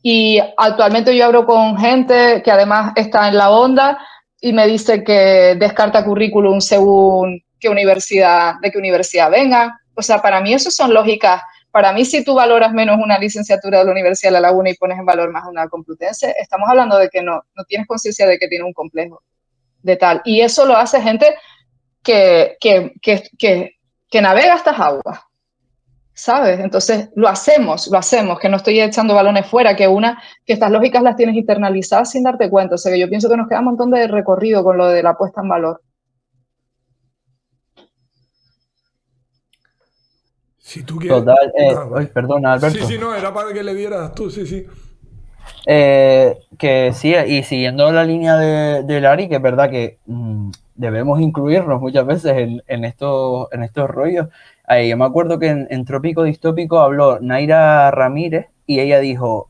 C: Y actualmente yo hablo con gente que además está en la onda y me dice que descarta currículum según de qué universidad vengan. O sea, para mí eso son lógicas. Para mí, si tú valoras menos una licenciatura de la Universidad de La Laguna y pones en valor más una Complutense, estamos hablando de que no tienes conciencia de que tiene un complejo. de tal. Y eso lo hace gente que navega estas aguas, ¿sabes? Entonces lo hacemos, que no estoy echando balones fuera, que estas lógicas las tienes internalizadas sin darte cuenta. O sea, que yo pienso que nos queda un montón de recorrido con lo de la puesta en valor.
A: Si tú quieres...
D: Total,
A: vale.
D: perdona, Alberto.
A: Sí, no, era para que le dieras tú, sí.
D: Que sí, y siguiendo la línea de Lari, que es verdad que debemos incluirnos muchas veces en estos rollos. Yo me acuerdo que en Trópico Distópico habló Naira Ramírez y ella dijo,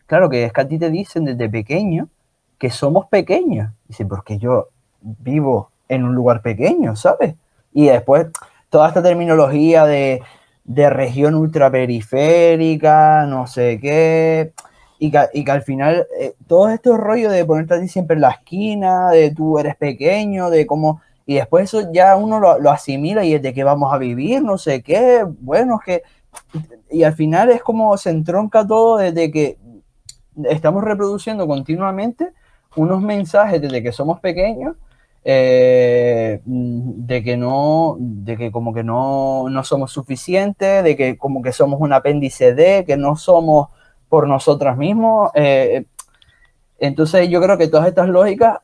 D: claro, que es que a ti te dicen desde pequeño que somos pequeños. Dice, porque yo vivo en un lugar pequeño, ¿sabes? Y después toda esta terminología de región ultraperiférica, no sé qué, y que al final todo este rollo de ponerte a ti siempre en la esquina, de tú eres pequeño, de cómo, y después eso ya uno lo asimila y es de qué vamos a vivir, no sé qué, bueno, es que, y al final es como se entronca todo desde que estamos reproduciendo continuamente unos mensajes desde que somos pequeños, de que como que no somos suficientes, de que como que somos un apéndice de, que no somos por nosotras mismos. Entonces yo creo que todas estas lógicas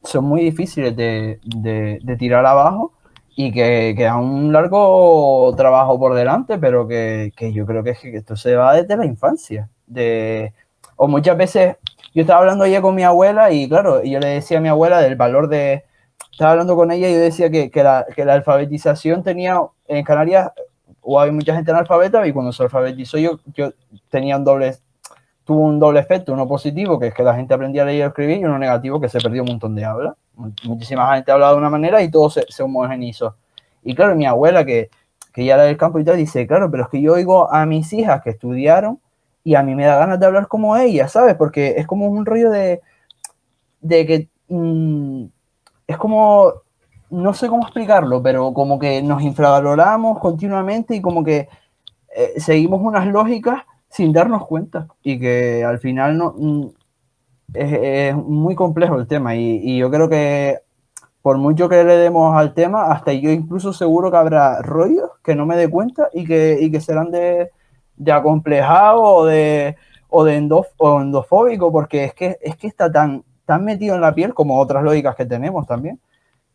D: son muy difíciles de tirar abajo y que queda un largo trabajo por delante, pero que yo creo que esto se va desde la infancia. O muchas veces yo estaba hablando ayer con mi abuela y claro, yo le decía a mi abuela del valor de... Estaba hablando con ella y yo decía que la alfabetización tenía en Canarias, o hay mucha gente analfabeta, y cuando se alfabetizó yo tuvo un doble efecto, uno positivo, que es que la gente aprendía a leer y a escribir, y uno negativo, que se perdió un montón de habla. Muchísima gente hablaba de una manera y todo se homogeneizó. Y claro, mi abuela, que ya era del campo y tal, dice, claro, pero es que yo oigo a mis hijas que estudiaron y a mí me da ganas de hablar como ellas, ¿sabes? Porque es como un rollo de que es como, no sé cómo explicarlo, pero como que nos infravaloramos continuamente y como que seguimos unas lógicas sin darnos cuenta y que al final es muy complejo el tema y yo creo que por mucho que le demos al tema, hasta yo incluso seguro que habrá rollos que no me dé cuenta y que serán de acomplejado o endofóbico, porque es que está tan metido en la piel como otras lógicas que tenemos también,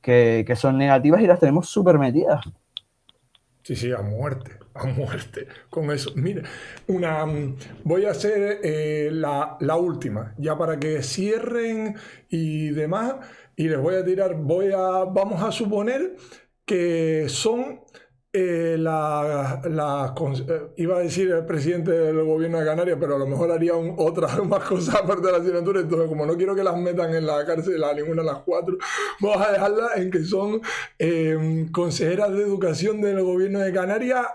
D: que son negativas y las tenemos súper metidas.
A: Sí, a muerte con eso. Mira, voy a hacer la última, ya para que cierren y demás, y les voy a tirar, vamos a suponer que son iba a decir el presidente del gobierno de Canarias, pero a lo mejor haría otras más cosas aparte de la asignatura. Entonces, como no quiero que las metan en la cárcel a ninguna de las cuatro, vamos a dejarlas en que son consejeras de educación del gobierno de Canarias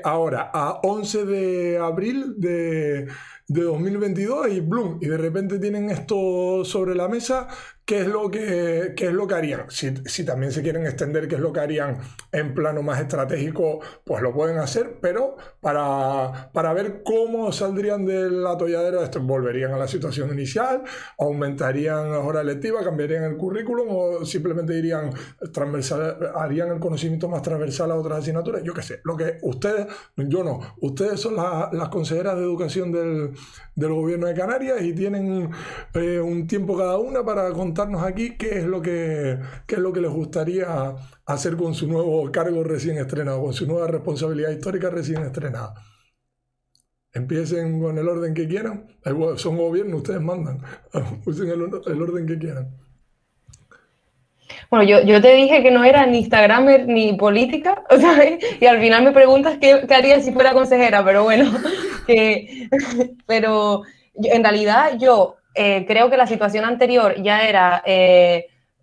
A: ahora, a 11 de abril de 2022 y Bloom, y de repente tienen esto sobre la mesa. ¿Qué es lo que harían? Si también se quieren extender, ¿qué es lo que harían en plano más estratégico? Pues lo pueden hacer, pero para ver cómo saldrían del atolladero de esto, volverían a la situación inicial, aumentarían las horas lectivas, cambiarían el currículum o simplemente harían el conocimiento más transversal a otras asignaturas. Yo qué sé, lo que ustedes, yo no, ustedes son las consejeras de educación del gobierno de Canarias y tienen un tiempo cada una para contarnos aquí qué es lo que les gustaría hacer con su nuevo cargo recién estrenado, con su nueva responsabilidad histórica recién estrenada. Empiecen con el orden que quieran. Son gobierno, ustedes mandan. Usen el orden que quieran.
B: Bueno, yo te dije que no era ni instagramer ni política, o sea, y al final me preguntas qué haría si fuera consejera, pero bueno, pero en realidad yo creo que la situación anterior ya era,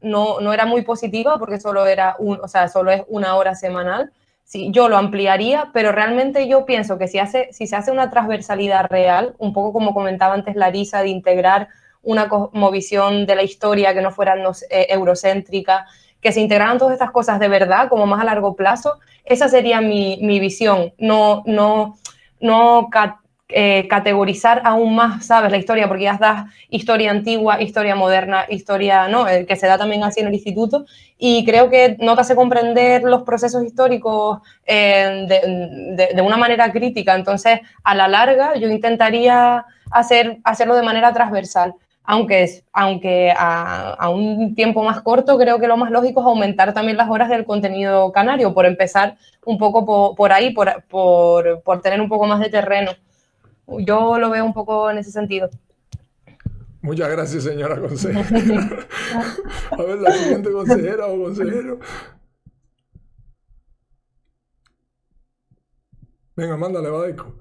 B: no era muy positiva porque solo es una hora semanal. Sí, yo lo ampliaría, pero realmente yo pienso que si se hace una transversalidad real, un poco como comentaba antes Larisa, de integrar una cosmovisión de la historia que no fuera eurocéntrica, que se integraran todas estas cosas de verdad, como más a largo plazo, esa sería mi visión, no categorizar aún más, ¿sabes? La historia, porque ya das historia antigua, historia moderna, historia, ¿no? Que se da también así en el instituto, y creo que no te hace comprender los procesos históricos de una manera crítica. Entonces, a la larga, yo intentaría hacerlo de manera transversal. Aunque a un tiempo más corto, creo que lo más lógico es aumentar también las horas del contenido canario, por empezar un poco por ahí, por tener un poco más de terreno. Yo lo veo un poco en ese sentido.
A: Muchas gracias, señora consejera. A ver, la siguiente consejera o consejero. Venga, mándale, Badaico.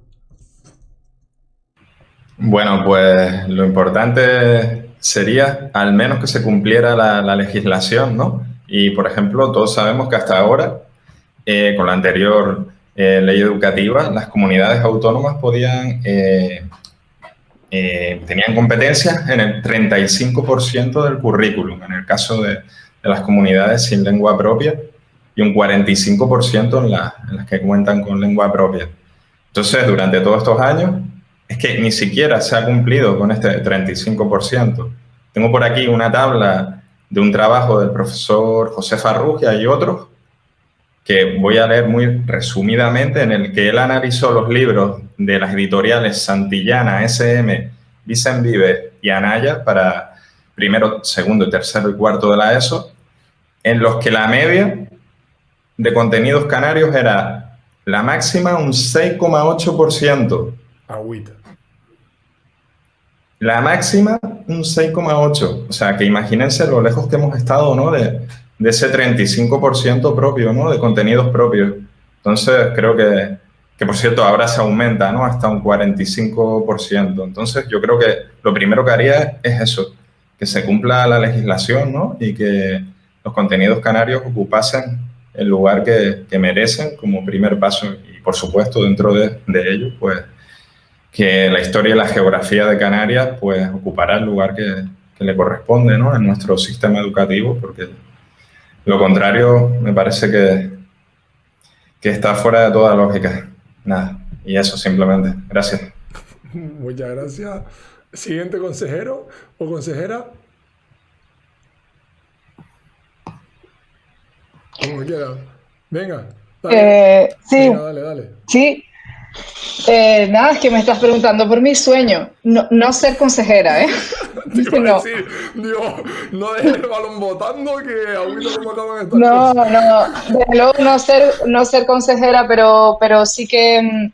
E: Bueno, pues lo importante sería al menos que se cumpliera la legislación, ¿no? Y, por ejemplo, todos sabemos que hasta ahora, con la anterior ley educativa, las comunidades autónomas tenían competencias en el 35% del currículum, en el caso de las comunidades sin lengua propia, y un 45% en las que cuentan con lengua propia. Entonces, durante todos estos años, es que ni siquiera se ha cumplido con este 35%. Tengo por aquí una tabla de un trabajo del profesor José Farrugia y otros, que voy a leer muy resumidamente, en el que él analizó los libros de las editoriales Santillana, SM, Vicent Vives y Anaya para primero, segundo, tercero y cuarto de la ESO, en los que la media de contenidos canarios era la máxima un 6,8%.
A: Agüita.
E: La máxima un 6,8%. O sea, que imagínense lo lejos que hemos estado, ¿no? De ese 35% propio, ¿no? De contenidos propios. Entonces, creo que, por cierto, ahora se aumenta, ¿no? Hasta un 45%. Entonces, yo creo que lo primero que haría es eso, que se cumpla la legislación, ¿no? Y que los contenidos canarios ocupasen el lugar que merecen como primer paso. Y, por supuesto, dentro de ello, pues, que la historia y la geografía de Canarias, pues, ocupará el lugar que le corresponde, ¿no? En nuestro sistema educativo, porque lo contrario me parece que está fuera de toda lógica. Nada, y eso simplemente. Gracias.
A: Muchas gracias. Siguiente consejero o consejera. Como quiera. Venga. Dale.
C: Sí.
A: Venga, dale.
C: Sí. Nada, es que me estás preguntando por mi sueño. No ser consejera, ¿eh?
A: Te iba a
C: No.
A: decir, Dios, no dejes el balón botando, que ahorita como acaban estas
C: No,
A: cosas.
C: desde luego no ser consejera, pero sí que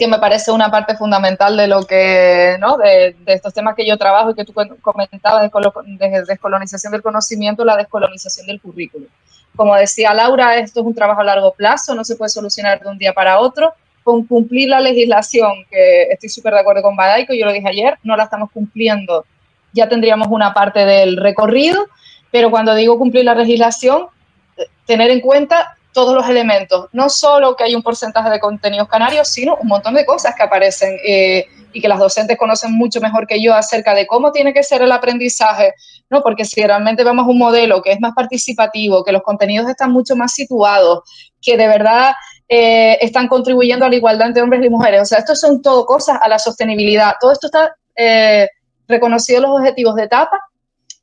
C: me parece una parte fundamental de lo que, ¿no? De estos temas que yo trabajo y que tú comentabas de descolonización del conocimiento, la descolonización del currículum. Como decía Laura, esto es un trabajo a largo plazo, no se puede solucionar de un día para otro. Con cumplir la legislación, que estoy súper de acuerdo con Badaico, yo lo dije ayer, no la estamos cumpliendo, ya tendríamos una parte del recorrido, pero cuando digo cumplir la legislación, tener en cuenta todos los elementos, no solo que hay un porcentaje de contenidos canarios, sino un montón de cosas que aparecen y que las docentes conocen mucho mejor que yo acerca de cómo tiene que ser el aprendizaje, ¿no? Porque si realmente vamos a un modelo que es más participativo, que los contenidos están mucho más situados, que de verdad están contribuyendo a la igualdad entre hombres y mujeres, o sea, esto son todo cosas a la sostenibilidad, todo esto está reconocido en los objetivos de etapa,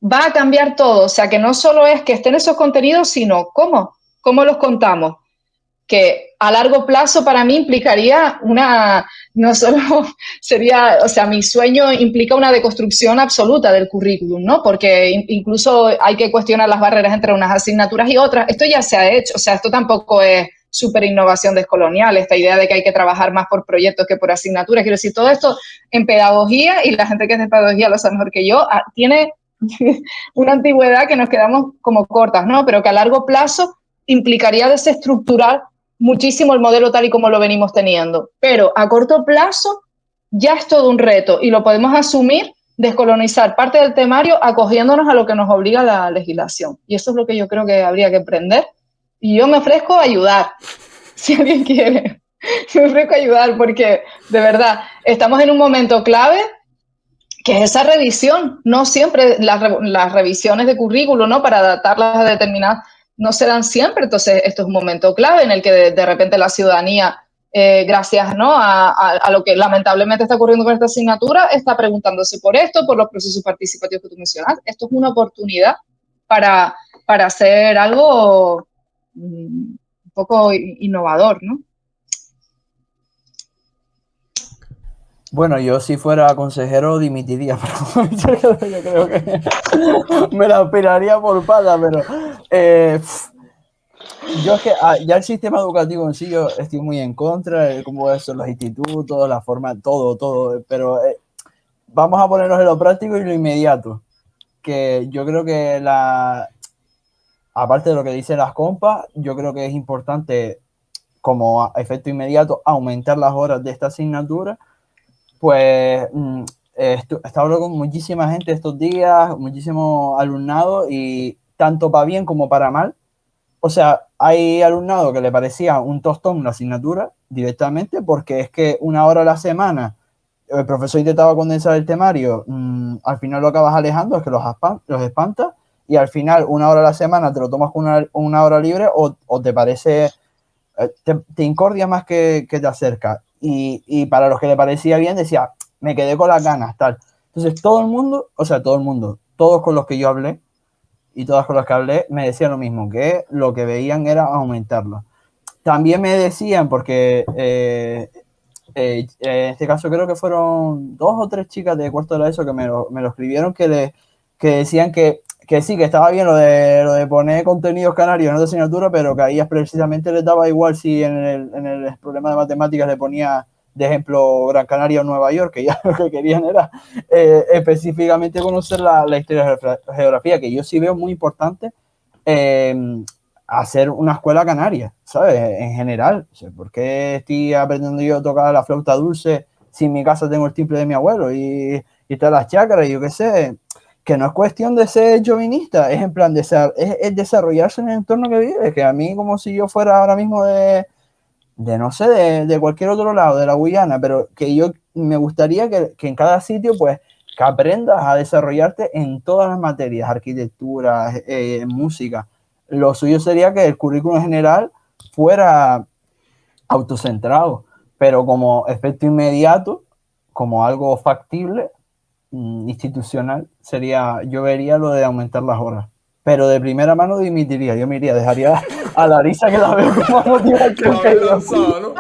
C: va a cambiar todo, o sea, que no solo es que estén esos contenidos, sino cómo los contamos, que a largo plazo para mí implicaría no solo sería, o sea, mi sueño implica una deconstrucción absoluta del currículum, ¿no? Porque incluso hay que cuestionar las barreras entre unas asignaturas y otras. Esto ya se ha hecho, o sea, esto tampoco es súper innovación descolonial, esta idea de que hay que trabajar más por proyectos que por asignaturas. Quiero decir, todo esto en pedagogía, y la gente que es de pedagogía lo sabe mejor que yo, tiene una antigüedad que nos quedamos como cortas, ¿no? Pero que a largo plazo implicaría desestructurar muchísimo el modelo tal y como lo venimos teniendo. Pero a corto plazo ya es todo un reto y lo podemos asumir, descolonizar parte del temario acogiéndonos a lo que nos obliga la legislación. Y eso es lo que yo creo que habría que aprender. Y yo me ofrezco a ayudar, si alguien quiere. Me ofrezco a ayudar porque, de verdad, estamos en un momento clave que es esa revisión. No siempre las revisiones de currículo, ¿no? Para adaptarlas a determinadas no se dan siempre, entonces esto es un momento clave en el que de repente la ciudadanía gracias, ¿no?, a lo que lamentablemente está ocurriendo con esta asignatura, está preguntándose por esto, por los procesos participativos que tú mencionas. Esto es una oportunidad para hacer algo un poco innovador, ¿no?
D: Bueno, yo si fuera consejero dimitiría, pero yo creo que me la aspiraría por pata, pero yo es que ya el sistema educativo en sí yo estoy muy en contra de cómo son los institutos, la forma, todo, pero vamos a ponernos en lo práctico y lo inmediato, que yo creo que aparte de lo que dicen las compas, yo creo que es importante como efecto inmediato aumentar las horas de esta asignatura. Pues he estado hablando con muchísima gente estos días, muchísimo alumnado, y tanto para bien como para mal. O sea, hay alumnado que le parecía un tostón la asignatura directamente, porque es que 1 hora a la semana el profesor intentaba condensar el temario, al final lo acabas alejando, es que los espanta, y al final 1 hora a la semana te lo tomas con una hora libre o te parece, te incordia más que te acerca. Y para los que le parecía bien, decía, me quedé con las ganas, tal. Entonces, todos con los que yo hablé y todas con las que hablé me decían lo mismo, que lo que veían era aumentarlo. También me decían, porque en este caso creo que fueron 2 o 3 chicas de cuarto de la ESO que me lo escribieron, que decían que sí, que estaba bien lo de poner contenidos canarios en otra asignatura, pero que a ellas precisamente les daba igual si en el problema de matemáticas le ponía de ejemplo Gran Canaria o Nueva York, que ya lo que querían era específicamente conocer la historia de la geografía, que yo sí veo muy importante hacer una escuela canaria, ¿sabes? En general. O sea, ¿por qué estoy aprendiendo yo a tocar la flauta dulce si en mi casa tengo el timbre de mi abuelo y todas las chácaras y yo qué sé? Que no es cuestión de ser chauvinista, es en plan es desarrollarse en el entorno que vive, que a mí como si yo fuera ahora mismo de no sé, de cualquier otro lado, de la Guyana, pero que yo me gustaría que en cada sitio, pues, que aprendas a desarrollarte en todas las materias, arquitectura, música. Lo suyo sería que el currículum general fuera autocentrado, pero como efecto inmediato, como algo factible, institucional, yo vería lo de aumentar las horas. Pero de primera mano dimitiría, yo me iría, dejaría a Larisa, que la veo como motivada.
A: ¿No?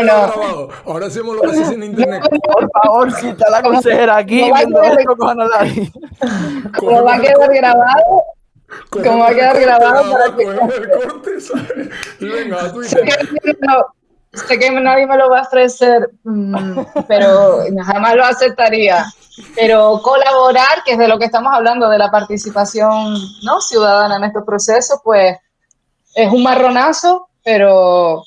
C: No.
A: Ahora hacemos lo que se hace en internet.
D: Por favor, si está la consejera aquí viendo esto, cojan a Larisa.
C: Como va a quedar grabado. Como va a quedar grabado para que...
A: Cogemos el corte, ¿sabes? Y venga, a Twitter.
C: Sé que nadie me lo va a ofrecer, pero jamás lo aceptaría. Pero colaborar, que es de lo que estamos hablando, de la participación, ¿no?, ciudadana en estos procesos, pues es un marronazo, pero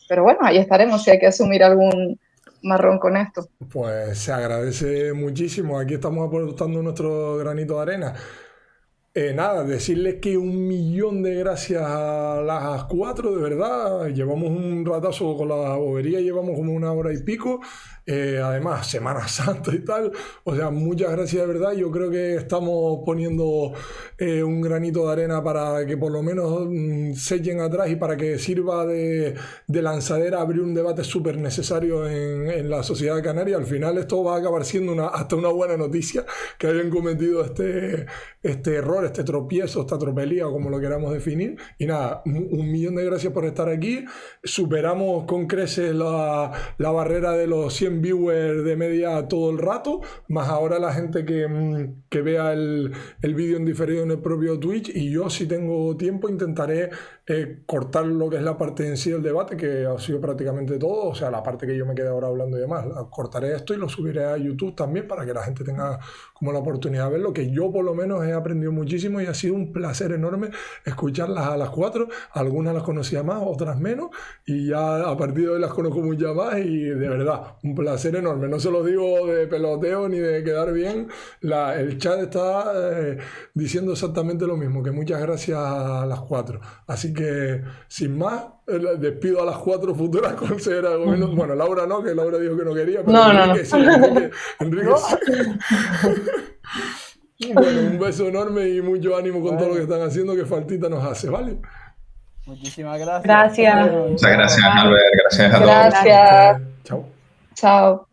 C: bueno, ahí estaremos si hay que asumir algún marrón con esto.
A: Pues se agradece muchísimo. Aquí estamos aportando nuestro granito de arena. Nada, decirles que 1.000.000 de gracias a las 4, de verdad. Llevamos un ratazo con la bobería, llevamos como 1 hora y pico. Además, Semana Santa y tal. O sea, muchas gracias de verdad. Yo creo que estamos poniendo un granito de arena para que por lo menos se echen atrás y para que sirva de lanzadera a abrir un debate súper necesario en la sociedad canaria. Al final esto va a acabar siendo hasta una buena noticia que hayan cometido este error, este tropiezo, esta tropelía, o como lo queramos definir. Y nada, 1.000.000 de gracias por estar aquí. Superamos con creces la barrera de los 100 viewers de media todo el rato, más ahora la gente que vea el vídeo en diferido en el propio Twitch. Y yo, si tengo tiempo, intentaré cortar lo que es la parte en sí del debate, que ha sido prácticamente todo, o sea, la parte que yo me quedé ahora hablando y demás. Cortaré esto y lo subiré a YouTube también para que la gente tenga como la oportunidad de verlo, que yo por lo menos he aprendido muchísimo y ha sido un placer enorme escucharlas a las 4. Algunas las conocía más, otras menos, y ya a partir de hoy las conozco muchas más y de verdad, un placer enorme. No se lo digo de peloteo ni de quedar bien. El chat está diciendo exactamente lo mismo, que muchas gracias a las 4. Así que, sin más, despido a las 4 futuras consejeras de gobierno. Bueno, Laura no, que Laura dijo que no quería, pero Enrique sí. Enrique sí. Bueno, un beso enorme y mucho ánimo con todo lo que están haciendo, que faltita nos hace, ¿vale?
D: Muchísimas gracias.
B: Gracias.
E: Muchas gracias, Albert. Gracias a todos.
C: Gracias.
A: Chao.
C: Chao.